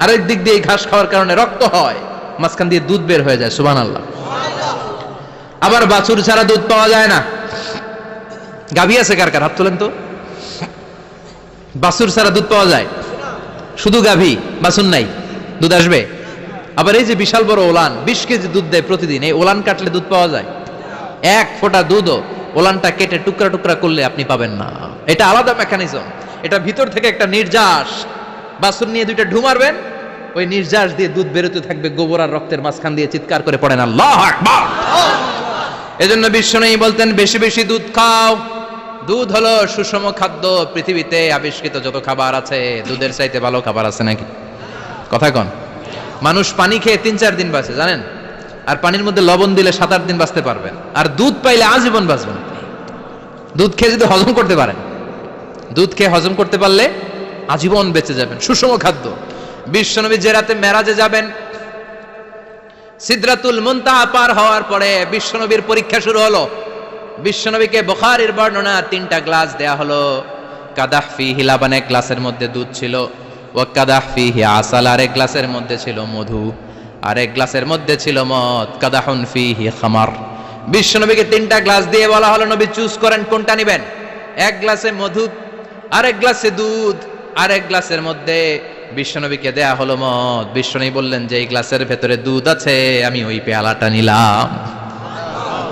আরেক দিক দিয়ে ঘাস খাওয়ার কারণে রক্ত হয়, মাঝখান দিয়ে দুধ বের হয়ে যায়। সুবহানাল্লাহ। আবার বাছুর ছাড়া দুধ পাওয়া যায় না। গাভী আছে কার কার? হাত তোলেন তো। বাছুর ছাড়া দুধ পাওয়া যায়? শুধু গাভী, বাছুর নাই, দুধ আসবে? আবার এই যে বিশাল বড় ওলান 20 কেজি দুধ দেয় প্রতিদিন, এই ওলান কাটলে দুধ পাওয়া যায়? এক ফোঁটা দুধও ওলানটা কেটে টুকরা টুকরা করলে আপনি পাবেন না। এটা আলাদা মেকানিজম। এটা ভিতর থেকে একটা নির্যাস, বাছুর নিয়ে দুইটা ঢু মারবেন, ওই নির্যাস দিয়ে দুধ বেরোতে থাকবে গোবর আর রক্তের মাঝখান দিয়ে। চিৎকার করে পড়েন আল্লাহু আকবার। এজন্য বিশ্বনবী বলতেন বেশি বেশি দুধ খাও। দুধ হলো সুষম খাদ্য। পৃথিবীতে আবিষ্কৃত যত খাবার আছে, দুধের চাইতে ভালো খাবার আছে নাকি? কথা কন। মানুষ পানি খেয়ে 3-4 দিন বাঁচে জানেন, আর পানির মধ্যে লবণ দিলে 7-8 দিন বাঁচতে পারবেন। আর দুধ পাইলে আজীবন বাঁচবেন। দুধ খেয়ে যদি হজম করতে পারেন, দুধ খেয়ে হজম করতে পারলে আজীবন বেঁচে যাবেন। সুষম খাদ্য। বিশ্বনবী যে রাতে মেরাজে যাবেন, সিদরাতুল মুনতাহা পার হওয়ার পরে বিশ্বনবীর পরীক্ষা শুরু হলো। বিশ্বনবীকে বুখারীর বর্ণনা 3টা গ্লাস দেয়া হলো। কাদাহ ফিহি লাবান, এক গ্লাসের মধ্যে দুধ ছিল। ওয়া কাদাহ ফিহি আসাল, আরেক গ্লাসের মধ্যে ছিল মধু, আরেক গ্লাসের মধ্যে ছিল মদ। কাদাহুন ফিহি খামার। বিশ্বনবীকে 3টা গ্লাস দিয়ে বলা হলো নবী চুজ করেন কোনটা নেবেন। এক গ্লাসে মধু, আরেক গ্লাসে দুধ। আরেক গ্লাসের মধ্যে বিশ্বনবীকে দেয়া হলো মদ। বিশ্বনবী বললেন যে এই গ্লাসের ভেতরে দুধ আছে, আমি ওই পেয়ালাটা নিলাম।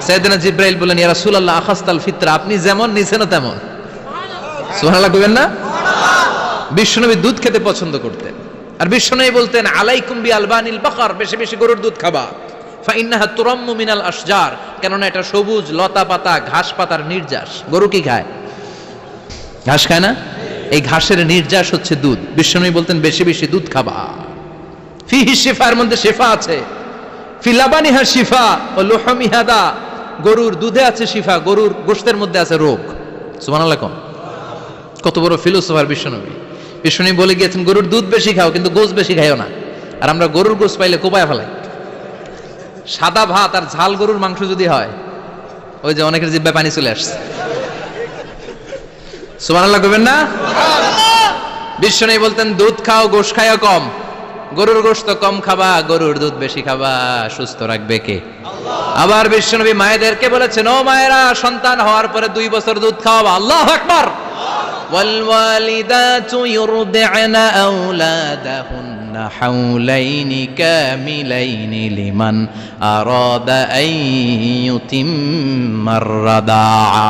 সাইয়েদনা জিব্রাইল বললেন, ইয়া রাসূলুল্লাহ আখাস্তাল ফিতরা, আপনি যেমন নিছেন তেমন। সুবহানাল্লাহ কইবেন না? বিশ্বনবী দুধ খেতে পছন্দ করতেন, আর বিশ্বনবী বলতেন আলাইকুম বি আলবানিল বাকার, বেশি বেশি গরুর দুধ খাবা। ফাইন্নাহা তুরাম্মু মিনাল আশজার, কেননা এটা সবুজ লতা পাতা ঘাস পাতার নির্যাস। গরু কি খায়? ঘাস খায় না? এই ঘাসের নির্যাস হচ্ছে দুধ। বিশ্বনবী বলতেন বেশি বেশি দুধ খাবা। ফিহি শিফা, এর মধ্যে শিফা আছে। ফি লাবানিহা শিফা ও লুহমিহা দা, গরুর দুধে আছে শিফা, গরুর গোশতের মধ্যে আছে রোগ। সুবহানাল্লাহ। কত বড় ফিলোসোফার বিশ্বনবী। বিশ্বনবী বলে গিয়েছেন গরুর দুধ বেশি খাও, কিন্তু গোশ বেশি খাইও না। আর আমরা গরুর গোশ পাইলে কোপায় ফেলাই। সাদা ভাত আর ঝাল গরুর মাংস যদি হয়, ওই যে অনেকের জিহ্বায় পানি চলে আসছে। সুবহানাল্লাহ কইবেন না? বিশ্বনবী বলতেন দুধ খাও, গোশ খাইও কম। গরুর গোশত কম খাবা, গরুর দুধ বেশি খাবা। সুস্থ রাখবে কে? আল্লাহ। আবার বিশ্বনবী মায়েদেরকে বলেছেন, ও মায়েরা, সন্তান হওয়ার পরে 2 বছর দুধ খাওয়াবা। আল্লাহু আকবার। ওয়াল ওয়ালিদাতু ইউরদি'না আওলাদাহুন্না হাওলাইনি কামিলাইনি লিমান আরাদা আন ইউতিম্মার রাদাআ।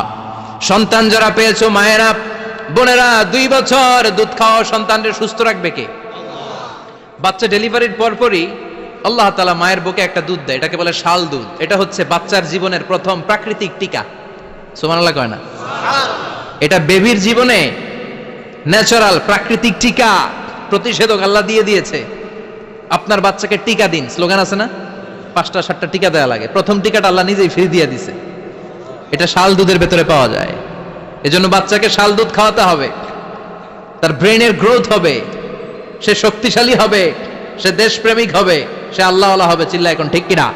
সন্তান যারা পেয়েছো মায়েরা, বোনেরা, 2 বছর দুধ খাওয়া সন্তানকে সুস্থ রাখবে কে? বাচ্চা ডেলিভারির পরপরই আল্লাহ তাআলা মায়ের বুকে একটা দুধ দেয়, এটাকে বলে শাল দুধ। এটা হচ্ছে বাচ্চার জীবনের প্রথম প্রাকৃতিক টিকা। সুবহানাল্লাহ কয় না? এটা বেবির জীবনে ন্যাচারাল প্রাকৃতিক টিকা, প্রতিষেধক আল্লাহ দিয়ে দিয়েছে। আপনার বাচ্চাকে টিকা দিন, স্লোগান আছে না? 5টা 7টা টিকা দেওয়া লাগে। প্রথম টিকাটা আল্লাহ নিজেই ফ্রি দিয়ে দিছে। এটা শাল দুধের ভেতরে পাওয়া যায়। এজন্য বাচ্চাকে শাল দুধ খাওয়াতে হবে। তার ব্রেনের গ্রোথ হবে, সে শক্তিশালী হবে, সে দেশপ্রেমিক হবে, সে আল্লাহওয়ালা হবে। চিল্লা এখন ঠিক কিনা?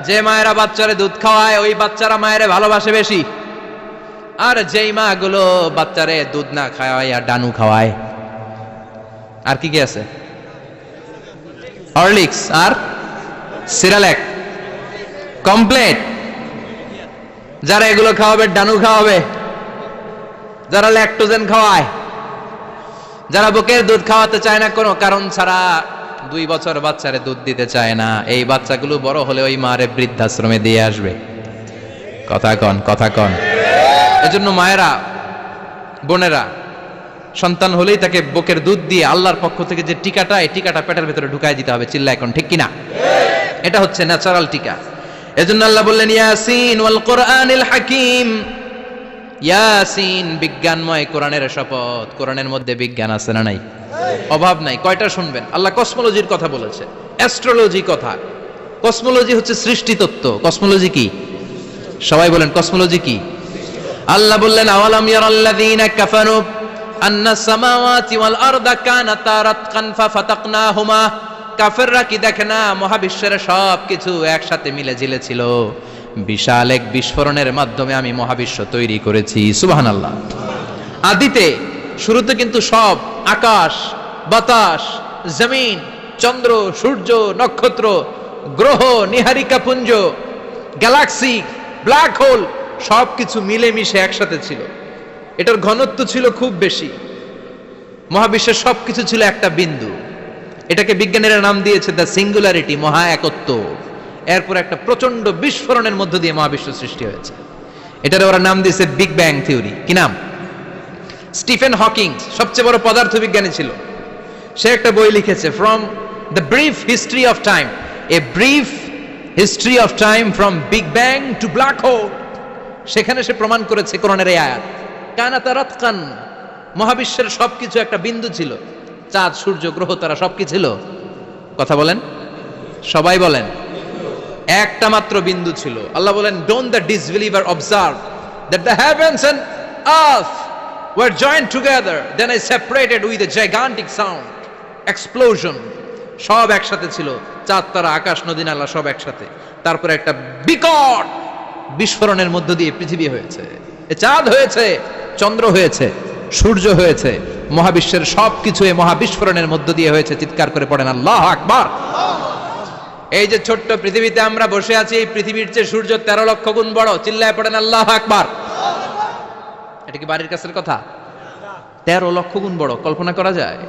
যে মায়েরা বাচ্চারে দুধ খাওয়ায়, ওই বাচ্চারা মায়েরে ভালোবাসে বেশি। আর যেই মা গুলো বাচ্চারে দুধ না খাওয়ায় আর ডানু খাওয়ায়, আর কি কি আছে? হরলিক্স আর সিরালেক, কমপ্লেট। যারা এগুলো খাওয়াবে, ডানু খাওয়াবে, যারা ল্যাকটোজেন খাওয়ায়, যারা বুকের দুধ খাওয়াতে চায় না কোনো কারণ ছাড়া, 2 বছর বাচ্চারে দুধ দিতে চায় না, এই বাচ্চাগুলো বড় হলে ওই মারে বৃদ্ধাশ্রমে দিয়ে আসবে। কথা কন, কথা কন। এজন্য মায়েরা, বোনেরা, সন্তান হলেই তাকে বুকের দুধ দিয়ে আল্লাহর পক্ষ থেকে যে টিকাটা, এই টিকাটা পেটের ভেতরে ঢুকাই দিতে হবে। চিল্লা এখন ঠিক কিনা? এটা হচ্ছে ন্যাচারাল টিকা। এজন্য আল্লাহ বললেন ইয়াসিন ওয়াল কোরআনিল হাকিম। ইয়াসিন, বিজ্ঞানময় কোরআনের শপথ। কোরআনের মধ্যে বিজ্ঞান আছে না নাই? অভাব নাই। কয়টা শুনবেন? আল্লাহ কসমোলজির কথা বলেছে, অ্যাস্ট্রোলজি কথা। কসমোলজি হচ্ছে সৃষ্টি তত্ত্ব। কসমোলজি কি? সবাই বলেন কসমোলজি কি? আল্লাহ বললেন আওয়ালাম ইয়ারাল্লাযীনা কাফারু আন্নাস সামাওয়াতি ওয়াল আরদা কানাতা রাতকান ফাফাতাকনাহুমা। কাফেররা কি দেখে না মহাবিশ্বের সব কিছু একসাথে মিলে ঝিলে ছিল, বিশাল এক বিস্ফোরণের মাধ্যমে আমি মহাবিশ্ব তৈরি করেছি। সুবহানাল্লাহ। আদিতে, শুরুতে কিন্তু সব আকাশ, বাতাস, জমিন, চন্দ্র, সূর্য, নক্ষত্র, গ্রহ, নিহারিকা পুঞ্জ, গ্যালাক্সি, ব্ল্যাক হোল, সবকিছু মিলেমিশে একসাথে ছিল। এটার ঘনত্ব ছিল খুব বেশি। মহাবিশ্বের সবকিছু ছিল একটা বিন্দু। এটাকে বিজ্ঞানীরা নাম দিয়েছে দ্য সিঙ্গুলারিটি, মহা একত্ব। এরপর একটা প্রচন্ড বিস্ফোরণের মধ্য দিয়ে মহাবিশ্ব সৃষ্টি হয়েছে। এটার ওরা নাম দিয়েছে বিগ ব্যাং থিওরি। কি নাম? স্টিফেন হকিং সবচেয়ে বড় পদার্থবিজ্ঞানী ছিল। সে একটা বই লিখেছে, from the brief history of time, a brief history of time from big bang two black hole. সেখানে সে প্রমাণ করেছে কোরআনের এই আয়াত, কানাতা রাতকান, মহাবিশ্বের সবকিছু একটা বিন্দু ছিল। চাঁদ, সূর্য, গ্রহ, তারা সবকিছু ছিল। কথা বলেন, সবাই বলেন, একটা মাত্র বিন্দু ছিল। আল্লাহ বলেন, don't the disbeliever observe that the heavens and earth were joint together, then I separated with a gigantic sound explosion. সব একসাথে ছিল, চাঁদ, তারা, আকাশ, নদী, নালা সব একসাথে। তারপরে একটা বিকট বিস্ফোরণের মধ্য দিয়ে পৃথিবী হয়েছে, চাঁদ হয়েছে, চন্দ্র হয়েছে, সূর্য হয়েছে, মহাবিশ্বের সবকিছু এই মহাবিস্ফোরণের মধ্য দিয়ে হয়েছে। চিৎকার করে পড়েন আল্লাহু আকবার। এই যে ছোট্ট পৃথিবীতে আমরা বসে আছি, এই পৃথিবীর চেয়ে সূর্য 13 লক্ষ গুণ বড়। চিল্লায় পড়েন আল্লাহু আকবার। এটা কি বাড়ির কাছের কথা? 13 লক্ষ গুণ বড়, কল্পনা করা যায়?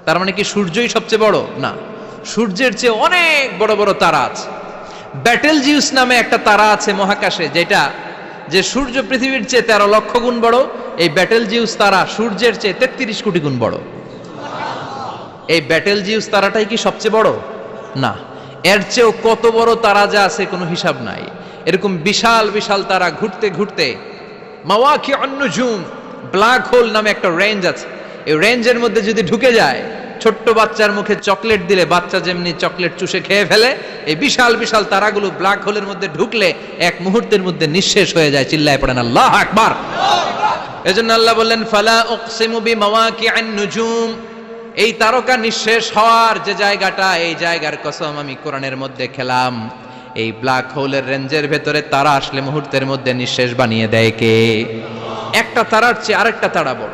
তার মানে কি সূর্যই সবচেয়ে বড়? না, সূর্যের চেয়ে অনেক বড় বড় তারা আছে। ব্যাটেল জিউস নামে একটা তারা আছে মহাকাশে, যেটা যে সূর্য পৃথিবীর চেয়ে 13 লক্ষ গুণ বড়। এই ব্যাটেল জিউস তারা সূর্যের চেয়ে 33 কোটি গুণ বড়। এই ব্যাটেল জিউস তারাটাই কি সবচেয়ে বড়? না, এর চেয়েও কত বড় তারা যা আছে কোনো হিসাব নাই। এরকম বিশাল বিশাল তারা ঘুরতে ঘুরতে মাওয়াকিউন নুজুম, ব্ল্যাক হোল নামে একটা রেঞ্জ আছে। এই রেঞ্জের মধ্যে যদি ঢুকে যায়, ছোট্ট বাচ্চার মুখে চকলেট দিলে বাচ্চা যেমনি চকলেট চুষে খেয়ে ফেলে, এই বিশাল বিশাল তারাগুলো ব্ল্যাক হোলের মধ্যে ঢুকলে এক মুহূর্তের মধ্যে নিঃশেষ হয়ে যায়। চিল্লায় পড়েন আল্লাহু আকবার। এজন্য আল্লাহ বললেন ফালা উকসিমু বিমাওয়াকিউন নুজুম, এই তারকা নিঃশেষ হওয়ার যে জায়গাটা, এই জায়গার কসম আমি কোরআনের মধ্যে খেলাম। এই ব্ল্যাক হোলের রেঞ্জের ভেতরে তারা আসলে মুহূর্তের মধ্যে নিঃশেষ বানিয়ে দেয় কে? একটা তারার চেয়ে আরেকটা তারা বড়।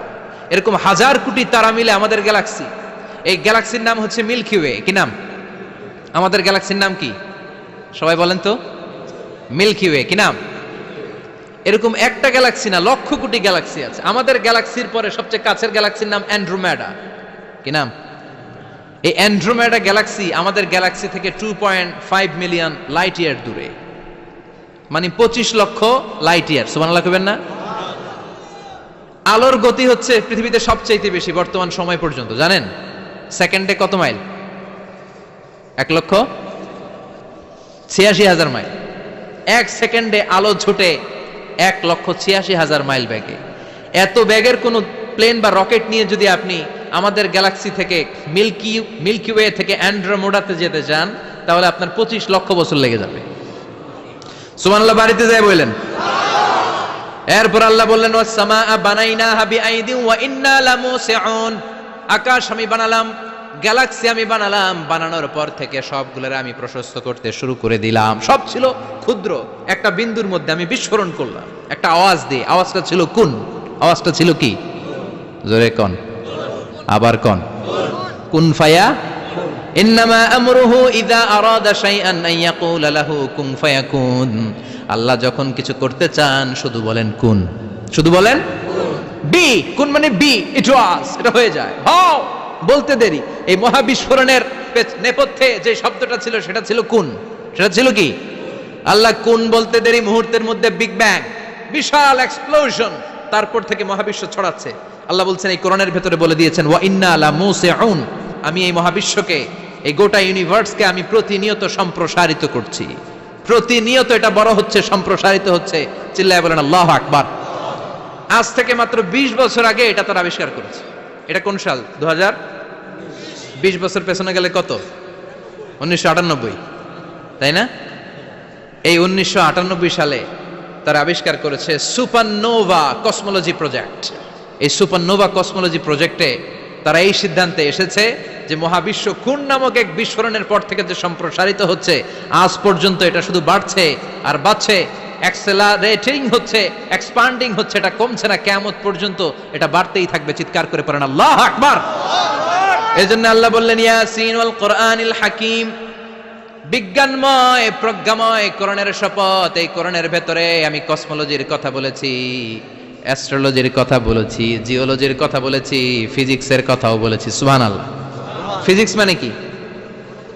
এরকম হাজার কোটি তারা মিলে আমাদের গ্যালাক্সি। এই গ্যালাক্সির নাম হচ্ছে মিল্কি ওয়ে। কি নাম? আমাদের গ্যালাক্সির নাম কি? সবাই বলেন তো। Milky way. কি নাম? এরকম একটা গ্যালাক্সি না, লক্ষ কোটি গ্যালাক্সি আছে। আমাদের গ্যালাক্সির পরে সবচেয়ে কাছের গ্যালাক্সির নাম অ্যান্ড্রোমেডা। কি নাম? এই অ্যান্ড্রোমেডা গ্যালাক্সি আমাদের গ্যালাক্সি থেকে 2.5 মিলিয়ন লাইট ইয়ার দূরে, মানে 25 লক্ষ লাইট ইয়ার। সুবহানাল্লাহ কইবেন না? আলোর গতি হচ্ছে পৃথিবীতে সবচেয়ে বেশি বর্তমান সময় পর্যন্ত, জানেন? সেকেন্ডে কত মাইল? 1,86,000 মাইল। এক সেকেন্ডে আলো ছুটে 1,86,000 মাইল বেগে। এত বেগের কোনো প্লেন বা রকেট নিয়ে যদি আপনি আমাদের গ্যালাক্সি থেকে মিল্কি ওয়ে থেকে অ্যান্ড্রোমেডাতে যেতে চান, তাহলে আপনার 25 লক্ষ বছর লেগে যাবে। সুবহানাল্লাহ বাড়িতে যায় বললেন। এরপর আল্লাহ বললেন ওয়াস সামাআ বানাইনাহা বিআইদিন ওয়া ইন্না লামুসিউন, আকাশ আমি বানালাম, গ্যালাক্সি আমি বানালাম, বানানোর পর থেকে সবগুলোর আমি প্রশস্ত করতে শুরু করে দিলাম। সব ছিল ক্ষুদ্র, একটা বিন্দুর মধ্যে আমি বিস্ফোরণ করলাম একটা আওয়াজ দিয়ে। আওয়াজটা ছিল কুন। আওয়াজটা ছিল কি? জোরে কোন, আবার কোন। কুন ফায়া ইন্নামা আমরুহু ইযা আরাদা শাইআন আন ইয়াকুলা লাহু কুন ফায়াকুন। আল্লাহ যখন কিছু করতে চান শুধু বলেন কুন, শুধু বলেন বি। কুন মানে বি, ইট ওয়াজ, এটা হয়ে যায়। হাও বলতে দেরি। এই মহাবিস্ফোরণের নেপথ্যে যে শব্দটা ছিল সেটা ছিল কুন। সেটা ছিল কি? আল্লাহ কুন বলতে দেরি, মুহূর্তের মধ্যে বিগ ব্যাং, বিশাল এক্সপ্লোশন, তারপর থেকে মহাবিশ্ব ছড়াচ্ছে। আল্লাহ বলছেন এই কোরআনের ভেতরে বলে দিয়েছেন ওয়া ইন্না লামুসিউন, আমি এই মহাবিশ্বকে, এই গোটা ইউনিভার্সকে আমি প্রতিনিয়ত সম্প্রসারিত করছি। প্রতিনিয়ত এটা বড় হচ্ছে, সম্প্রসারিত হচ্ছে। চিল্লায় বলেন আল্লাহু আকবার। আজ থেকে মাত্র 20 বছর আগে এটা তারা আবিষ্কার করেছে। এটা কোন সাল? 2000। 20 বছর পেছনে গেলে কত? 1998, তাই না? এই 1998 সালে তারা আবিষ্কার করেছে সুপারনোভা কসমোলজি প্রজেক্ট। এই সুপারনোভা কসমোলজি প্রজেক্টে তারা এই সিদ্ধান্তে এসেছে যে মহাবিশ্ব কোন নামক এক বিস্ফোরণের পর থেকে যে সম্প্রসারিত হচ্ছে, আজ পর্যন্ত এটা শুধু বাড়ছে আর বাড়ছে, অ্যাক্সেলারেটিং হচ্ছে, এক্সপান্ডিং হচ্ছে, এটা কমছে না। কিয়ামত পর্যন্ত এটা বাড়তেই থাকবে। চিৎকার করে পড়েন আল্লাহু আকবার। এজন্য আল্লাহ বললেন ইয়াসিন ওয়াল কোরআনিল হাকিম, বিজ্ঞানময় প্রজ্ঞাময় কোরআনের শপথ। এই কোরআনের ভেতরে আমি কসমোলজির কথা বলেছি, অ্যাস্ট্রোলজির কথা বলেছি, জিওলজির কথা বলেছি, ফিজিক্সের কথাও বলেছি। সুবহানাল্লাহ। ফিজিক্স মানে কি?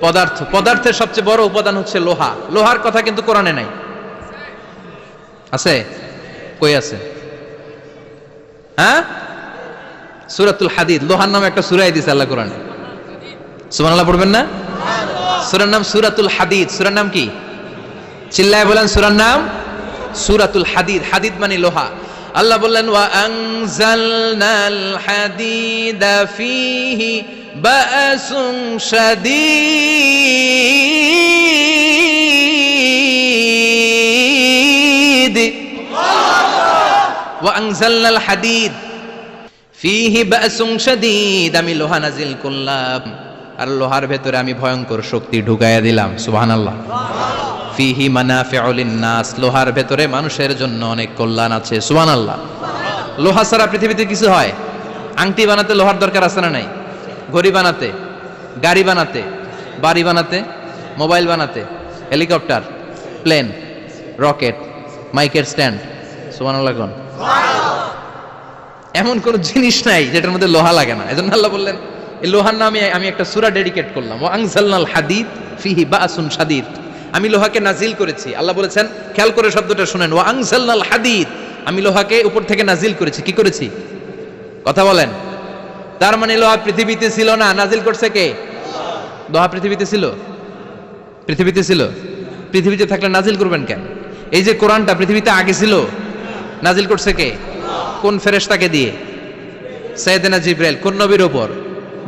পদার্থ। পদার্থের সবচেয়ে বড় উপাদান হচ্ছে লোহা। লোহার কথা কিন্তু কোরআনে নাই। আছে? কই আছে? হ্যাঁ, সূরাতুল হাদিদ, লোহার নামে একটা সূরা দিয়েছে আল্লাহ কোরআনে। সুবহানাল্লাহ পড়বেন না? সূরার নাম সূরাতুল হাদিদ। সূরার নাম কি? চিল্লায় বলেন সূরার নাম সূরাতুল হাদিদ। হাদিদ মানে লোহা। আল্লাহ বললেন ওয়া আনজালনাল হাদিদা ফীহি বা'সুন শাদীদ। ওয়া আনজালনাল হাদিদ ফীহি বা'সুন শাদীদ, আমি লোহা নাজিল করলাম আর লোহার ভেতরে আমি ভয়ঙ্কর শক্তি ঢুকাইয়া দিলাম। সুবহানাল্লাহ। ফিহি মানাফিউ লিন-নাস, লোহার ভেতরে মানুষের জন্য অনেক কল্যাণ আছে। সুবহানাল্লাহ। লোহা ছাড়া পৃথিবীতে কিছু হয়? আংটি বানাতে লোহার দরকার আছে না নাই? ঘড়ি বানাতে, গাড়ি বানাতে, বাড়ি বানাতে, মোবাইল বানাতে, হেলিকপ্টার, প্লেন, রকেট, মাইকের স্ট্যান্ড। সুবহানাল্লাহ কোন। এমন কোন জিনিস নাই যেটার মধ্যে লোহা লাগে না। এজন্য আল্লাহ বললেন এই লোহার নামে আমি একটা সূরা ডেডিকেট করলাম, ওয়া আনজালনাল হাদিদ ফিহি বাসুন শাদীদ। আমি লোহাকে নাজিল করেছি। আল্লাহ বলেছেন, খেয়াল করে শব্দটা শুনেন, ওয়া আনজালনাল হাদিদ, আমি লোহাকে উপর থেকে নাজিল করেছি। কি করেছি? কথা বলেন। তার মানে লোহা পৃথিবীতে ছিল না, নাজিল করছে কে? লোহা পৃথিবীতে ছিল? পৃথিবীতে ছিল? পৃথিবীতে থাকলে নাজিল করবেন কেন? এই যে কোরআনটা পৃথিবীতে আগে ছিল, নাজিল করছে কে? কোন ফেরেশতাকে দিয়ে? সাইয়েদনা জিবরাইল। কোন নবীর উপর?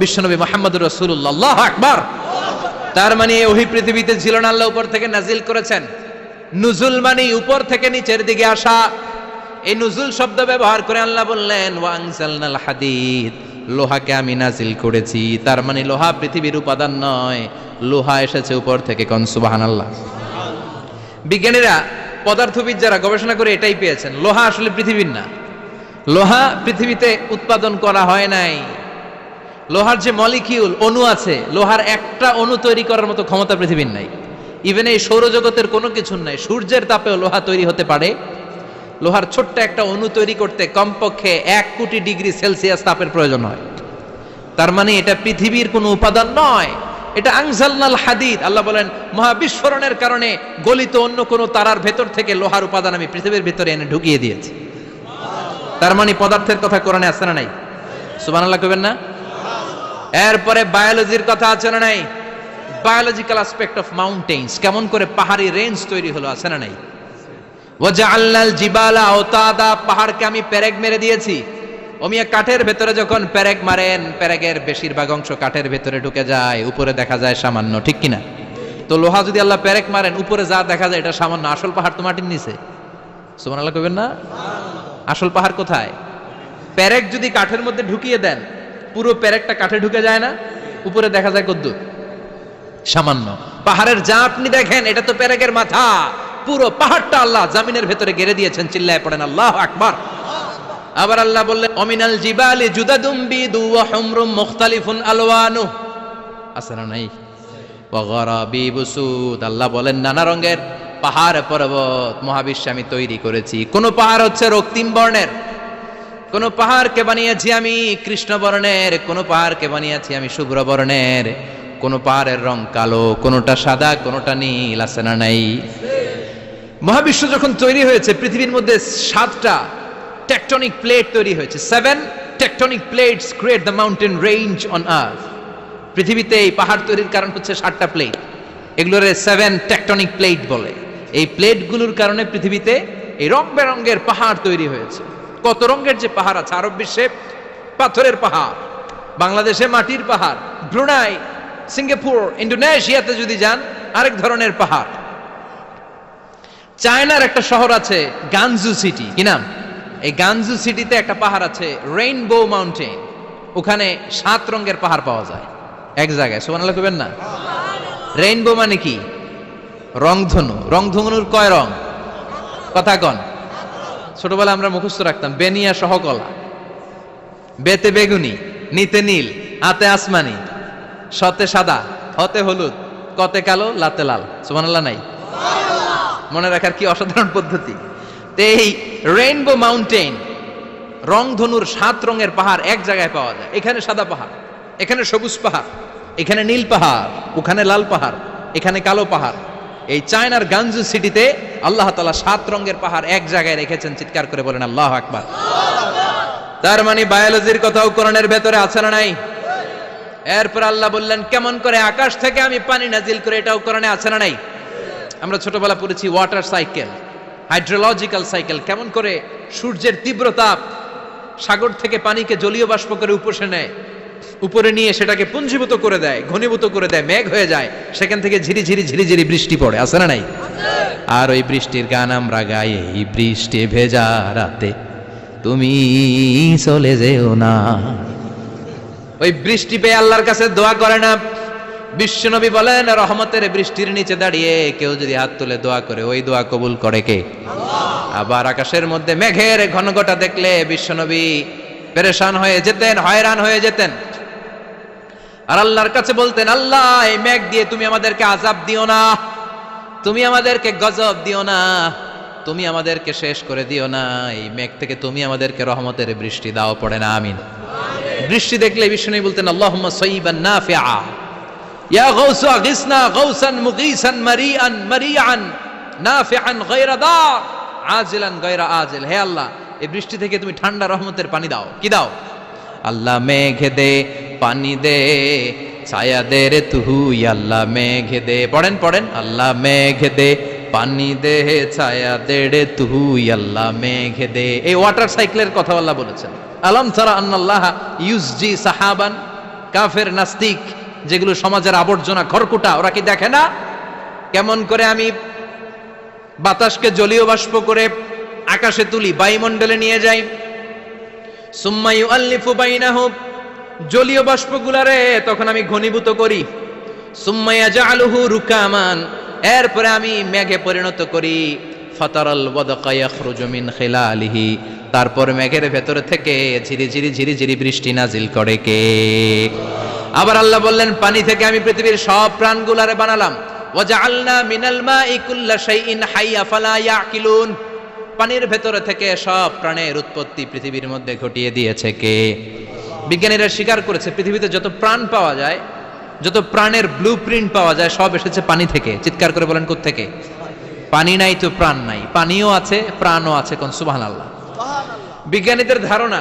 বিশ্বনবী মুহাম্মদুর রাসূলুল্লাহ। আল্লাহু আকবার। তার মানে এই ওহী পৃথিবীতে ছিল না, আল্লাহ উপর থেকে নাজিল করেছেন। নুজুল মানে উপর থেকে নিচের দিকে আসা। এই নুজুল শব্দ ব্যবহার করে আল্লাহ বললেন, ওয়া আনজালনাল হাদিদ, লোহাকে আমি নাজিল করেছি। তার মানে লোহা পৃথিবীর উপাদান নয়, লোহা এসেছে উপর থেকে। কোন সুবহানাল্লাহ। বিজ্ঞানীরা, পদার্থবিদ যারা গবেষণা করে এটাই পেয়েছেন, লোহা আসলে পৃথিবীর না। লোহা পৃথিবীতে উৎপাদন করা হয় নাই। লোহার যে মলিকিউল, অণু আছে, লোহার একটা অণু তৈরি করার মতো ক্ষমতা পৃথিবীর নাই। ইভেন এই সৌরজগতের কোনো কিছু নাই। সূর্যের তাপেও লোহা তৈরি হতে পারে? লোহার ছোট্ট একটা অণু তৈরি করতে কমপক্ষে 1 কোটি ডিগ্রি সেলসিয়াস তাপের প্রয়োজন হয়। তার মানে এটা পৃথিবীর কোনো উপাদান নয়, এটা আনজালনাল হাদিদ। আল্লাহ বলেন, মহাবিস্ফোরণের কারণে গলিত অন্য কোনো তারার ভেতর থেকে লোহার উপাদান আমি পৃথিবীর ভিতরে এনে ঢুকিয়ে দিয়েছি। তার মানে পদার্থের কথা কোরআনে আছে না নাই? সুবহানাল্লাহ কইবেন না? এরপরে বায়োলজির কথা আছে না নাই? বায়োলজিক্যাল অ্যাসপেক্ট অফ মাউন্টেন্স, কেমন করে পাহাড়ি রেঞ্জ তৈরি হলো, আছে না নাই? ওয়াজআলনাল জিবালা আওতাদা, পাহাড়কে আমি পেরেক মেরে দিয়েছি। ওমিয়া কাঠের ভেতরে যখন পেরেক মারেন, পেরেকের বেশিরভাগ অংশ কাঠের ভেতরে ঢুকে যায়, উপরে দেখা যায় সামান্য, ঠিক কিনা? তো লোহা যদি আল্লাহ পেরেক মারেন, উপরে যা দেখা যায় এটা সামান্য, আসল পাহাড় তো মাটির নিচে। সুবহানাল্লাহ কইবেন না? আসল পাহাড় কোথায়? পেরেক যদি কাঠের মধ্যে ঢুকিয়ে দেন, পুরো পেরেকটা কাঠে ঢুকে যায় না, উপরে দেখা যায় কদ্দুর? সামান্য। পাহাড়ের যা আপনি দেখেন এটা তো পেরেকের মাথা, পুরো পাহাড়টা আল্লাহ জামিনের ভেতরে গেড়ে দিয়েছেন। চিল্লায় পড়েন আল্লাহু আকবার। আবার আল্লাহ বললেন, অমিনাল জিবালি জুদাদুম বিদু ওয়া হুমরুম মুখতালিফুন আলওয়ানু, আছে না নাই? ওয়া গরাবিবু সুদ, আল্লাহ বলেন নানা রঙের পাহাড় পর্বত মহাবিশ্বে আমি তৈরি করেছি। কোন পাহাড় হচ্ছে রক্তিম বর্ণের, কোন পাহাড়কে বানিয়েছি আমি কৃষ্ণ বর্ণের, কোন পাহাড়কে বানিয়েছি আমি শুভ্র বর্ণের, কোন পাহাড়ের রং কালো, কোনটা সাদা, কোনটা নীল, আছে না নাই? মহাবিশ্ব যখন তৈরি হয়েছে, পৃথিবীর মধ্যে 7টা টেকটনিক প্লেট তৈরি হয়েছে। 7 tectonic plates create the mountain range on earth. পৃথিবীতে এই পাহাড় তৈরির কারণ হচ্ছে 7টা প্লেট, এগুলোরে 7 টেকটনিক প্লেট বলে। এই প্লেটগুলোর কারণে পৃথিবীতে এই রং বেরঙের পাহাড় তৈরি হয়েছে। কত রঙের যে পাহাড় আছে, আরব বিশ্বে পাথরের পাহাড়, বাংলাদেশে মাটির পাহাড়, ব্রুনাই, সিঙ্গাপুর, ইন্দোনেশিয়াতে যদি যান আরেক ধরনের পাহাড়। চায়নার একটা শহর আছে গানজু সিটি, কি নাম? এই গানজু সিটিতে একটা পাহাড় আছে রেইনবো মাউন্টেন, ওখানে 7 রঙের পাহাড় পাওয়া যায় এক জায়গায়। সুবহানাল্লাহ কইবেন না? রেইনবো মানে কি? রংধনু। রংধনুর কয় রং? কথা কন। ছোটবেলা আমরা মুখস্থ রাখতাম, বেনিয়া সহকলা, বেতে বেগুনি, নিতে নীল, আতে আসমানি, সতে সাদা, হতে হলুদ, কতে কালো, লাতে লাল। সুবহানাল্লাহ নাই? মনে রাখার কি অসাধারণ পদ্ধতি। এই রেইনবো মাউন্টেন, রংধনুর 7 রঙের পাহাড় এক জায়গায় পাওয়া যায়। এখানে সাদা পাহাড়, এখানে সবুজ পাহাড়, এখানে নীল পাহাড়, ওখানে লাল পাহাড়, এখানে কালো পাহাড়। এই চায়নার গানজু সিটিতে আল্লাহ তাআলা 7 রঙের পাহাড় এক জায়গায় রেখেছেন। চিৎকার করে বলেন আল্লাহু আকবার। তার মানে বায়োলজির কথাও কোরআনের ভেতরে আছে না নাই? এরপর আল্লাহ বললেন, কেমন করে আকাশ থেকে আমি পানি নাজিল করে, এটাও কোরআনে আছে না নাই? আমরা ছোটবেলা পড়েছি ওয়াটার সাইকেল, হাইড্রোলজিক্যাল সাইকেল, কেমন করে সূর্যের তীব্র তাপ সাগর থেকে পানিকে জলীয় বাষ্প করে উপসে নেয়, উপরে নিয়ে সেটাকে পুঞ্জীভূত করে দেয়, ঘনীভূত করে দেয়, মেঘ হয়ে যায়, সেখান থেকে ঝিরিঝিরি ঝিরিঝিরি বৃষ্টি পড়ে, আছে না নাই? আর ওই বৃষ্টির গান আমরা গাই, এই বৃষ্টি ভেজা রাতে তুমি চলে যেও না। ওই বৃষ্টি পেয়ে আল্লাহর কাছে দোয়া করে না। বিশ্বনবী বলেন, রহমতের বৃষ্টির নিচে দাঁড়িয়ে কেউ যদি হাত তুলে দোয়া করে, ওই দোয়া কবুল করে কে? আবার আকাশের মধ্যে মেঘের ঘনঘটা দেখলে বিশ্বনবী পেরেশান হয়ে যেতেন, হয়রান হয়ে যেতেন, আর আল্লাহর কাছে বলতেন, আল্লাহ এই মেঘ দিয়ে তুমি আমাদেরকে আযাব দিও না, তুমি আমাদেরকে গজব দিও না, তুমি আমাদেরকে শেষ করে দিও না, এই মেঘ থেকে তুমি আমাদেরকে রহমতের বৃষ্টি দাও, পড়ে না আমিন। বৃষ্টি দেখলে বিষ্ণু বলতেন আল্লাহুম্মা সাইয়িবান নাফিআ, ইয়া গাউসু আগিসনা গাউসান মুগীসান মারিআন মারিআন নাফিআন গায়রা দার আজিলান গায়রা আজিল। হে আল্লাহ, এই বৃষ্টি থেকে তুমি ঠান্ডা রহমতের পানি দাও। কি দাও? আল্লাহ মেঘ দে পানি দে, ছায়া দে রে তুহু, আল্লাহ মেঘ দে, পড়েন পড়েন, আল্লাহ মেঘ দে পানি দে, ছায়া দে রে তুহু, আল্লাহ মেঘ দে। এই ওয়াটার সাইকেলের কথা আল্লাহ বলেছেন। আলম তারা আন্নাল্লাহ ইউসজি সাহাবান, কাফের নাস্তিক যেগুলো সমাজের আবর্জনা খড়কুটা, ওরা কি দেখে না কেমন করে আমি বাতাসকে জলীয় বাষ্প করে আকাশে তুলি, বায়ুমণ্ডলে নিয়ে যাই। সুম্মা ইউআল্লিফু বাইনাহুম, জলীয় বাষ্পগুলারে তখন আমি ঘনীভূত করি। সুম্মা ইয়াজআলুহু রুকামান, এরপরে আমি মেঘে পরিণত করি। ফাতারাল ওয়াদকা ইয়াখরুজু মিন খিলালিহি, তারপর মেঘের ভেতর থেকে ঝিরি ঝিরি বৃষ্টি নাজিল করে কে? আবার আল্লাহ বললেন পানি থেকে আমি পৃথিবীর সব প্রাণগুলারে বানালাম। ওয়াজআলনা মিনাল মাই কুল্লা শাইইন হাইয়া ফালা ইয়াকিলুন, পানির ভেতর থেকে সব প্রাণের উৎপত্তি পৃথিবীর মধ্যে ঘটিয়ে দিয়েছে কে? বিজ্ঞানীরা স্বীকার করেছে পৃথিবীতে যত প্রাণ পাওয়া যায়, যত প্রাণের ব্লুপ্রিন্ট পাওয়া যায়, সব এসেছে পানি থেকে। চিৎকার করে বলেন কোত্থেকে? পানি নাই তো প্রাণ নাই, পানিও আছে প্রাণও আছে। কোন সুবহানাল্লাহ। বিজ্ঞানীদের ধারণা,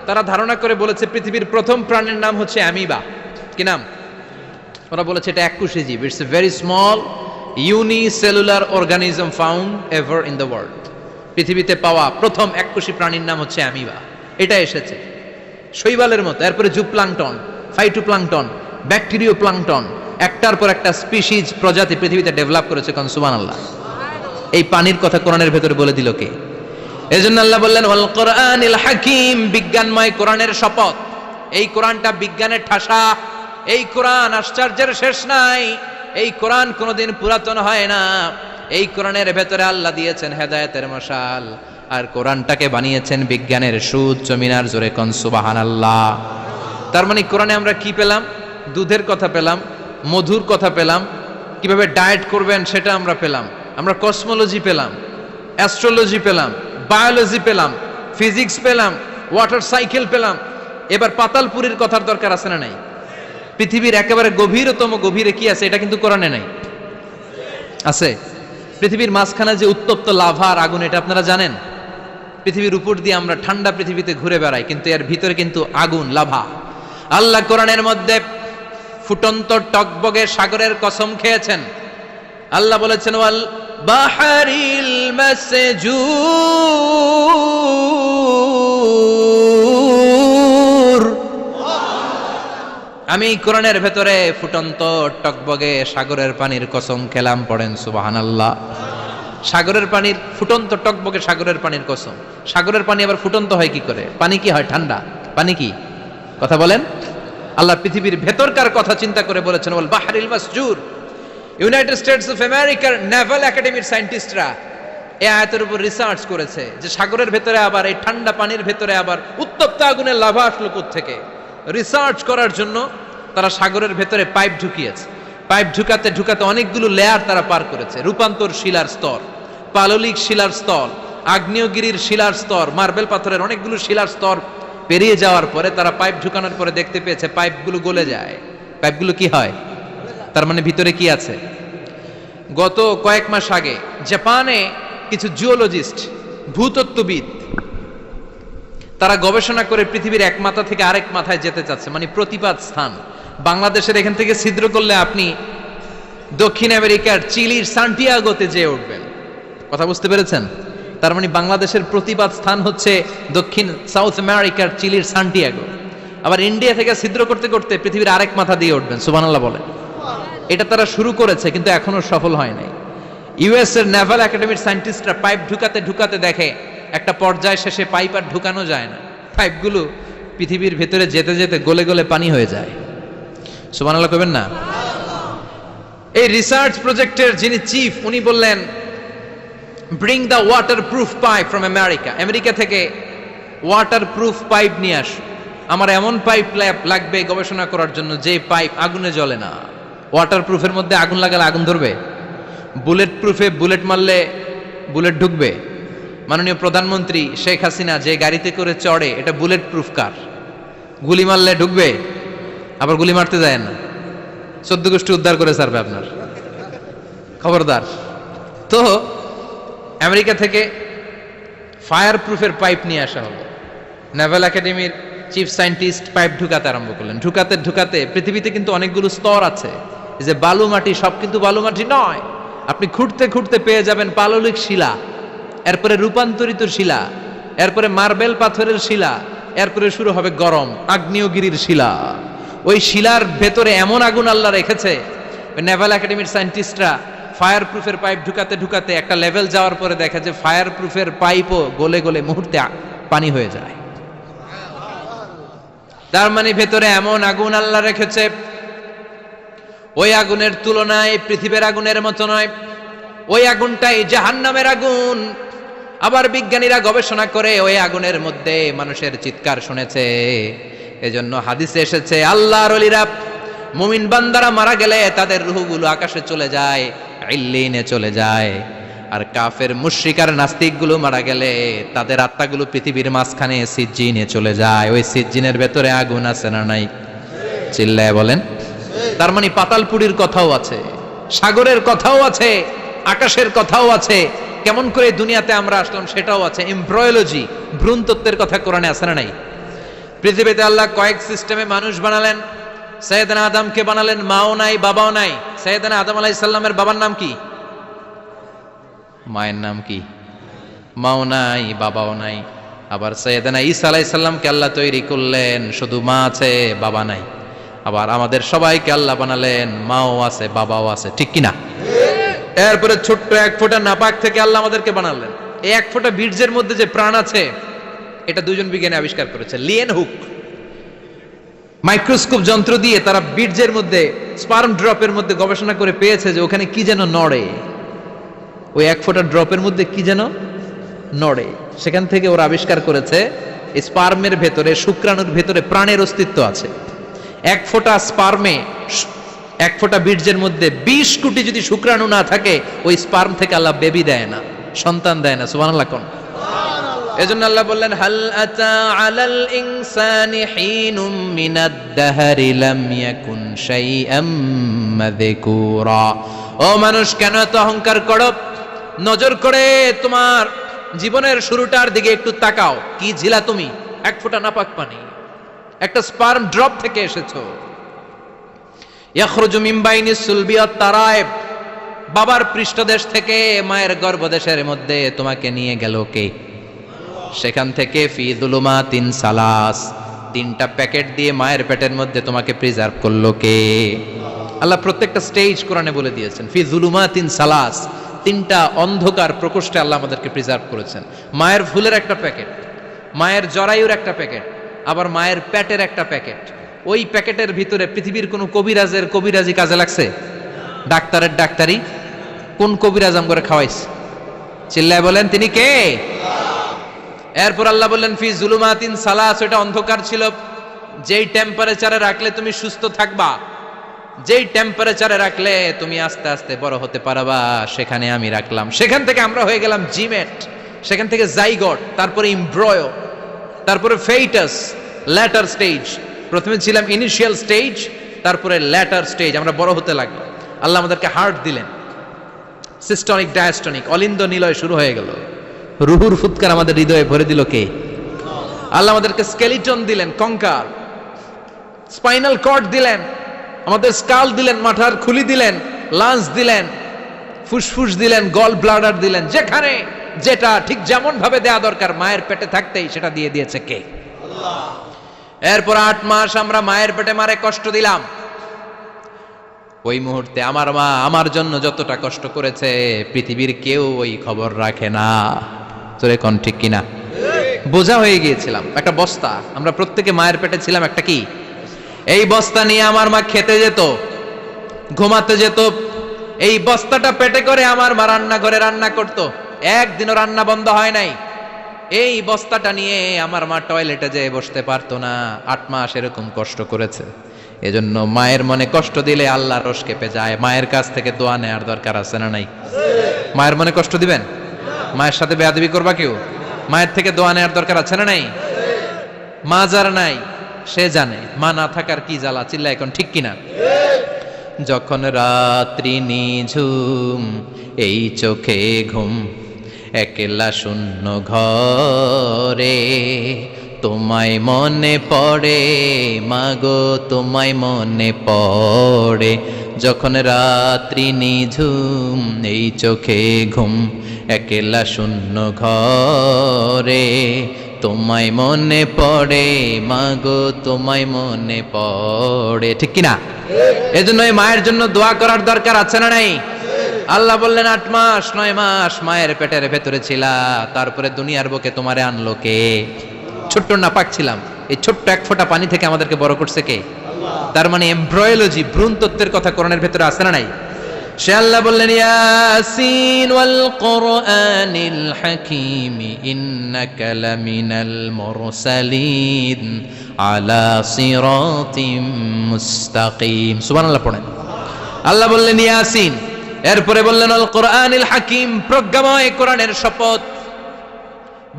তারা ধারণা করে বলেছে পৃথিবীর প্রথম প্রাণের নাম হচ্ছে অ্যামিবা। কি নাম? ওরা বলেছে এটা এককোষী জীব, it's a very small unicellular organism found ever in the world. পৃথিবীতে পাওয়া প্রথম এককোষী প্রাণীর নাম হচ্ছে অ্যামিবা। এটা এসেছে শৈবালের মতো, এরপরে জুপ্লাংটন, ফাইটোপ্লাংটন, ব্যাকটেরিও প্লাংটন, একটার পর একটা স্পিসিজ প্রজাতি পৃথিবীতে ডেভেলপ করেছে। কোন সুবহানাল্লাহ। এই পানির কথা কোরআনের ভেতরে বলে দিল কে? এজন্য আল্লাহ বললেন ওয়াল কোরআনিল হাকিম, বিজ্ঞানময় কোরআনের শপথ। এই কোরআনটা বিজ্ঞানের ঠাসা, এই কোরআন আশ্চর্যের শেষ নাই, এই কোরআন কোনোদিন পুরাতন হয় না। এই কোরআনের ভেতরে আল্লাহ দিয়েছেন হেদায়েতের মশাল, আর কোরআনটাকে বানিয়েছেন বিজ্ঞানের সুউচ্চ মিনার। জোরে কোন সুবহানাল্লাহ। তার মানে কোরআনে আমরা কি পেলাম? দুধের কথা পেলাম, মধুর কথা পেলাম, কিভাবে ডায়েট করবেন সেটা আমরা পেলাম। আমরা কসমোলজি পেলাম, অ্যাস্ট্রোলজি পেলাম, বায়োলজি পেলাম, ফিজিক্স পেলাম, ওয়াটার সাইকেল পেলাম। এবার পাতালপুরীর কথার দরকার আছে না নাই? পৃথিবীর একেবারে গভীরতম গভীরে কি আছে? এটা কিন্তু কোরআনে নাই, আছে। পৃথিবীর মাঝখানে যে উত্তপ্ত লাভা আর আগুন, এটা আপনারা জানেন? পৃথিবীর উপর দিয়ে আমরা ঠান্ডা পৃথিবীতে ঘুরে বেড়াই, কিন্তু এর ভিতরে কিন্তু আগুন, লাভা। আল্লাহ কোরআনের মধ্যে ফুটন্ত টকবগে সাগরের কসম খেয়েছেন। আল্লাহ বলেছেন ওয়াল বাহরিল মাসজুর, আমি কোরআনের ভেতরে ফুটন্ত টকবগে সাগরের পানির কসম খেলাম। পড়েন সুবহানাল্লাহ। সাগরের পানির, ফুটন্ত টকবগে সাগরের পানির কসম। সাগরের পানি আবার ফুটন্ত হয় কি করে? পানি কি হয়? ঠান্ডা। পানি কি? কথা বলেন। আল্লাহ পৃথিবীর ভেতরকার কথা চিন্তা করে বলেছেন ওয়াল বাহরিল মাসজুর। ইউনাইটেড স্টেটস অফ আমেরিকার নেভাল একাডেমির সায়েন্টিস্টরা এই আয়াতের উপর রিসার্চ করেছে যে সাগরের ভেতরে আবার এই ঠান্ডা পানির ভেতরে আবার উত্তপ্ত আগুনের লাভা আসলো কোত্থেকে। রিসার্চ করার জন্য তারা সাগরের ভেতরে পাইপ ঢুকিয়েছে। পাইপ ঢুকাতে ঢুকাতে অনেকগুলো লেয়ার তারা পার করেছে। রূপান্তর শিলার স্তর, পাললিক শিলার স্তর, আগ্নেয়গিরির শিলার স্তর, মার্বেল পাথরের অনেকগুলো শিলার স্তর পেরিয়ে যাওয়ার পরে তারা পাইপ ঢুকানোর পরে দেখতে পেয়েছে পাইপগুলো গলে যায়। পাইপগুলো কি হয়? তার মানে ভিতরে কি আছে? গত কয়েক মাস আগে জাপানে কিছু জিওলজিস্ট, ভূতত্ত্ববিদ, তারা গবেষণা করে পৃথিবীর এক মাথা থেকে আরেক মাথায় যেতে চাচ্ছে, মানে প্রতিপাদ স্থান। বাংলাদেশের এখান থেকে ছিদ্র করলে আপনি দক্ষিণ আমেরিকার চিলির সান্টিয়াগোতে যেয়ে উঠবেন। কথা বুঝতে পেরেছেন? তার মানে বাংলাদেশের প্রতিপাদ স্থান হচ্ছে দক্ষিণ সাউথ আমেরিকার চিলির সান্টিয়াগো। আবার ইন্ডিয়া থেকে ছিদ্র করতে করতে পৃথিবীর আরেক মাথা দিয়ে উঠবেন। সুবহানাল্লাহ বলেন। এটা তারা শুরু করেছে কিন্তু এখনো সফল হয় নাই। ইউএস এর নেভাল একাডেমির সায়েন্টিস্টরা পাইপ ঢুকাতে ঢুকাতে দেখে একটা পর্যায় শেষে পাইপ আর ঢুকানো যায় না। পাইপগুলো পৃথিবীর ভেতরে যেতে যেতে গলে গলে পানি হয়ে যায়। সুবহানাল্লাহ কইবেন না? এই রিসার্চ প্রজেক্টের যিনি চিফ, উনি বললেন bring the water proof pipe from America. America থেকে ওয়াটার প্রুফ পাইপ নিয়ে আস। আমার এমন পাইপ লাগবে গবেষণা করার জন্য যে পাইপ আগুনে জ্বলে না। ওয়াটার প্রুফের মধ্যে আগুন লাগালে আগুন ধরবে? বুলেট প্রুফে বুলেট মারলে বুলেট ঢুকবে? মাননীয় প্রধানমন্ত্রী শেখ হাসিনা যে গাড়িতে করে চড়ে, এটা বুলেট প্রুফ কার? গুলি মারলে ঢুকবে? আবার গুলি মারতে যায় না, 14 গোষ্ঠী উদ্ধার করে ছাড়বে আপনার, খবরদার। তো আমেরিকা থেকে ফায়ার প্রুফের পাইপ নিয়ে আসা হলো। নেভাল একাডেমির চিফ সায়েন্টিস্ট পাইপ ঢুকাতে আরম্ভ করলেন। ঢুকাতে ঢুকাতে, পৃথিবীতে কিন্তু অনেকগুলো স্তর আছে, এই যে বালু মাটি, সব কিন্তু বালু মাটি নয়। আপনি খুঁড়তে খুঁড়তে পেয়ে যাবেন পাললিক শিলা, এরপরে রূপান্তরিত শিলা, এরপরে মার্বেল পাথরের শিলা, এরপরে শুরু হবে গরম আগ্নেয়গিরির শিলা। ওই শিলার ভেতরে এমন আগুন আল্লাহ রেখেছে, নেভাল একাডেমির সায়েন্টিস্টরা ফায়ার প্রুফের পাইপ ঢুকাতে ঢুকাতে একটা লেভেল যাওয়ার পরে দেখা যায় ফায়ার প্রুফের পাইপও গলে গলে মুহূর্তে পানি হয়ে যায়। তার মানে ভেতরে এমন আগুন আল্লাহ রেখেছে, ওই আগুনের তুলনায় পৃথিবীর আগুনের মতো নয়। ওই আগুনটাই জাহান্নামের আগুন। আবার বিজ্ঞানীরা গবেষণা করে ওই আগুনের মধ্যে মানুষের চিৎকার শুনেছে। এজন্য হাদিসে এসেছে, আল্লাহর ওলিরা, মুমিন বান্দারা মারা গেলে তাদের রূহগুলো আকাশে চলে যায়, ইল্লিনে চলে যায়। আর কাফের মুশরিক আর নাস্তিকগুলো মারা গেলে তাদের আত্মাগুলো পৃথিবীর মাঝখানে সিজ্জিনে চলে যায়। ওই সিজ্জিনের ভেতরে আগুন আছে না নাই? চিল্লায় বলেন। তার মানে পাতালপুরীর কথাও আছে, সাগরের কথাও আছে, আকাশের কথাও আছে। কেমন করে দুনিয়াতে আমরা আসলাম সেটাও আছে। এমব্রয়োলজি, ভ্রূণ তত্ত্বের কথা কোরআনে আছে না নাই? পৃথিবীতে আল্লাহ কয়েক সিস্টেমে মানুষ বানালেন। সৈয়দনা আদমকে বানালেন, মাও নাই বাবাও নাই। সৈয়দনা আদম আলাইহিস সালামের বাবার নাম কি? মায়ের নাম কি? মাও নাই বাবাও নাই। আবার সৈয়দনা ঈসা আলাইহিস সালামকে আল্লাহ তৈরি করলেন, শুধু মা আছে বাবা নাই। আবার আমাদের সবাইকে আল্লাহ বানালেন, মাও আছে বাবাও আছে, ঠিক কিনা? এরপরে ছোট্ট এক ফোঁটা নাপাক থেকে আল্লাহ আমাদেরকে বানালেন। এই এক ফোঁটা বীর্যের মধ্যে যে প্রাণ আছে, এটা দুজন বিজ্ঞানী আবিষ্কার করেছে। লিয়েন হুক মাইক্রোস্কোপ যন্ত্র দিয়ে তারা বীর্যের মধ্যে, স্পার্ম ড্রপের মধ্যে গবেষণা করে পেয়েছে যে ওখানে কি যেন নড়ে। ওই এক ফোঁটা ড্রপের মধ্যে কি যেন নড়ে। সেখান থেকে ওরা আবিষ্কার করেছে এই স্পার্মের ভেতরে, শুক্রাণুর ভেতরে প্রাণের অস্তিত্ব আছে। এক ফোঁটা স্পার্মে, এক ফোঁটা বীর্যের মধ্যে 20 কোটি যদি শুক্রাণু না থাকে, ওই স্পার্ম থেকে আল্লাহ বেবি দেয় না, সন্তান দেয় না। সুবহানাল্লাহ কোন? এজন্য আল্লাহ বললেন, হাল আতা আলাল ইনসানি হিনুম মিনাদ দাহরি লাম ইয়াকুন শাইআম মাযকুরা। ও মানুষ, কেন এত অহংকার করো? নজর করে তোমার জীবনের শুরুটার দিকে একটু তাকাও। কি ঝিলা তুমি? এক ফোঁটা নাপাক পানি, একটা স্পার্ম ড্রপ থেকে এসেছো। ইয়াখরুজু মিন বাইনিস সুলবি ওয়াত তারায়েব, বাবার পৃষ্ঠদেশ থেকে মায়ের গর্ভদেশের মধ্যে তোমাকে নিয়ে গেল কে? সেখান থেকে ফি যুলুমাতিন সালাস, 3টা প্যাকেট দিয়ে মায়ের পেটের মধ্যে তোমাকে প্রিজার্ভ করলো কে? আল্লাহ প্রত্যেকটা স্টেজ কোরআনে বলে দিয়েছেন। ফি যুলুমাতিন সালাস, 3টা অন্ধকার প্রকোষ্ঠে আল্লাহ আমাদেরকে প্রিজার্ভ করেছেন। মায়ের ফুলের একটা প্যাকেট, মায়ের জরায়ুর একটা প্যাকেট, আবার মায়ের পেটের একটা প্যাকেট। ওই প্যাকেটের ভিতরে পৃথিবীর কোন কবিরাজের কবিরাজি কাজে লাগছে? ডাক্তারের ডাক্তারি কোন কবিরাজ আম করে খাওয়াইছে? চিল্লায় বলেন, তিনি কে? এরপর আল্লাহ বললেন ফি যুলুমাতিন সালাস, ওটা অন্ধকার ছিল। যেই টেম্পারেচারে রাখলে তুমি সুস্থ থাকবা, যেই টেম্পারেচারে রাখলে তুমি আস্তে আস্তে বড় হতে পারবা, সেখানে আমি রাখলাম। সেখান থেকে আমরা হয়ে গেলাম জিমেট, সেখান থেকে জাইগট, তারপরে এমব্রয়ো, তারপরে ফেইটাস, ল্যাটার স্টেজ। প্রথমে ছিলাম ইনিশিয়াল স্টেজ, তারপরে ল্যাটার স্টেজ, আমরা বড় হতে লাগলো। আল্লাহ আমাদেরকে হার্ট দিলেন, সিস্টনিক ডায়াস্টনিক, অলিন্দ নিলয় শুরু হয়ে গেল। রুহুর ফুৎকার আমাদের হৃদয়ে ভরে দিল কে? আল্লাহ আমাদেরকে স্কেলিটন দিলেন, কঙ্কাল, স্পাইনাল কর্ড দিলেন, আমাদের স্কাল দিলেন, মাথার খুলি দিলেন, লাঞ্চ দিলেন, ফুসফুস দিলেন, গল ব্লাডার দিলেন। যেখানে যেটা ঠিক যেমন ভাবে দেয়া দরকার মায়ের পেটে থাকতেই সেটা দিয়ে দিয়েছে কে? আল্লাহ। এরপর 8 মাস আমরা মায়ের পেটে মারে কষ্ট দিলাম। ওই মুহূর্তে আমার মা আমার জন্য যতটা কষ্ট করেছে পৃথিবীর কেউ ওই খবর রাখে না। তোরে কোন ঠিক কিনা? বোঝা হয়ে গিয়েছিলাম, একটা বস্তা। আমরা প্রত্যেকে মায়ের পেটে ছিলাম একটা কি? এই বস্তা নিয়ে আমার মা খেতে যেত, ঘুমাতে যেত। এই বস্তাটা পেটে করে আমার মা রান্নাঘরে রান্না করত, একদিনও রান্না বন্ধ হয় নাই। এই বস্তাটা নিয়ে আমার মা টয়লেটে যেয়ে বসতে পারতো না। 8 মাস এরকম কষ্ট করেছে। এজন্য মায়ের মনে কষ্ট দিলে আল্লাহ রোষ কেঁপে যায়। মায়ের কাছ থেকে দোয়া নেওয়ার দরকার আছে না নাই? মায়ের মনে কষ্ট দিবেন? মায়ের সাথে বেয়াদবি করবা কেউ? মায়ের থেকে দোয়া নেওয়ার দরকার আছে না নাই? মা যার নাই সে জানে মা না থাকার কি জ্বালা, চিল্লা এখন ঠিক কিনা? যখন রাত্রি নিঝুম এই চোখে ঘুম, একলা শূন্য ঘরে, তোমায় মনে পড়ে মাগো, তোমায় মনে পড়ে। যখন রাত্রি নিঝুম এই চোখে ঘুম, একলা শূন্য ঘরে, তোমায় মনে পড়ে মাগো, তোমায় মনে পড়ে। ঠিক কিনা? এজন্য এই মায়ের জন্য দোয়া করার দরকার আছে না নাই? আল্লাহ বললেন 8 মাস 9 মাস মায়ের পেটের ভেতরে ছিলা, তারপরে দুনিয়ার বুকে তোমারে আনলো কে? ছোট্ট নাপাক ছিলাম, এই ছোট্ট এক ফোঁটা পানি থেকে আমাদেরকে বড় করছে কে? তার মানে এমব্রয়োলজি, ভ্রূণ তত্ত্বের কথা কোরআনের ভেতরে আছে না নাই? সে আল্লাহ বললেন ইয়াসিন ওয়াল কোরআনিল হাকীম ইন্নাকা লামিনাল মুরসালিন আলা সিরাতিম মুস্তাকিম। সুবহানাল্লাহ পড়েন। আল্লাহ বললেন ইয়াসিন, এরপরে বললেন আল কোরআনিল হাকীম, প্রজ্ঞাময় কোরআনের শপথ।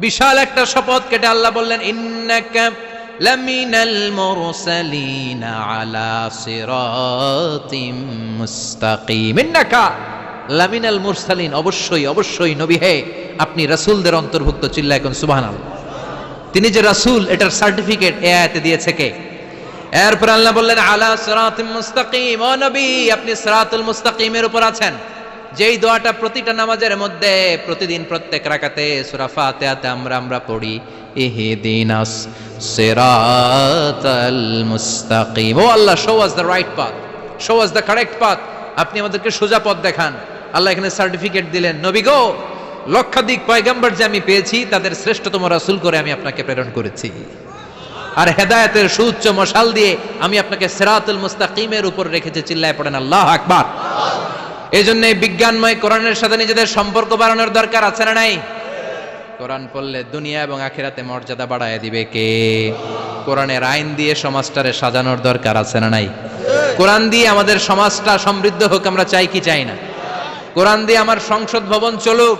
বিশাল একটা শপথ কেটে আল্লাহ বললেন ইন্নাকা লামিনাল মুরসালিন আলা সিরাতিম মুস্তাকিম। ইন্নাকা লামিনাল মুরসালিন, অবশ্যই অবশ্যই নবী হে আপনি রাসূলদের অন্তর্ভুক্ত। চিল্লায় এখন সুবহানাল্লাহ। তিনি যে রাসূল এটার সার্টিফিকেট এই আয়াতে দিয়েছে কে? এরপর আল্লাহ বললেন আলা সিরাতিম মুস্তাকিম, ও নবী আপনি সিরাতুল মুস্তাকিমের উপর আছেন। যেই দোয়াটা প্রতিটা নামাজের মধ্যে প্রতিদিন প্রত্যেক রাকাতে সূরা ফাতিহাতে আমরা পড়ি, ইহদিনাস সিরাতাল মুস্তাকিম। O Allah, show us the right path, show us the correct path. আপনি আমাদেরকে সোজা পথ দেখান। আল্লাহ এখানে সার্টিফিকেট দিলেন, নবী গো লক্ষাধিক পয়গম্বর যে আমি পেয়েছি তাদের শ্রেষ্ঠতম রাসূল করে আমি আপনাকে প্রেরণ করেছি, আর হেদায়েতের সুউচ্চ মশাল দিয়ে আমি আপনাকে সিরাতুল মুস্তাকিমের উপর রেখেছি। চিল্লায় পড়েন আল্লাহু আকবার। এই জন্য বিজ্ঞানময় কোরআনের সাথে নিজেদের সম্পর্ক বাড়ানোর দরকার আছে না নাই? কোরআন পড়লে দুনিয়া এবং আখিরাতে মর্যাদা বাড়ায় দিবে কে? কোরআনের আইন দিয়ে সমাজটারে সাজানোর দরকার আছে না নাই? কোরআন দিয়ে আমাদের সমাজটা সমৃদ্ধ হোক আমরা চাই কি চাই না? কোরআন দিয়ে আমার সংসদ ভবন চলুক,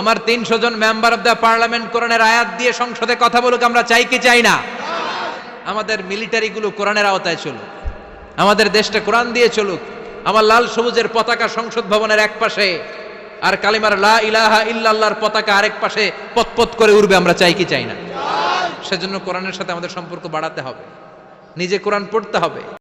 আমার 300 জন মেম্বার অফ দ্য পার্লামেন্ট কোরআনের আয়াত দিয়ে সংসদে কথা বলুক আমরা চাই কি চাই না? আমাদের মিলিটারি গুলো কোরআনের আওতায় চলুক, আমাদের দেশটা কোরআন দিয়ে চলুক। আমার লাল সবুজের পতাকা সংসদ ভবনের এক পাশে, আর কালিমার লা ইলাহা ইল্লাল্লাহর পতাকা আরেক পাশে পতপত করে উড়বে আমরা চাই কি চাই না? সেজন্য কোরআনের সাথে আমাদের সম্পর্ক বাড়াতে হবে, নিজে কোরআন পড়তে হবে।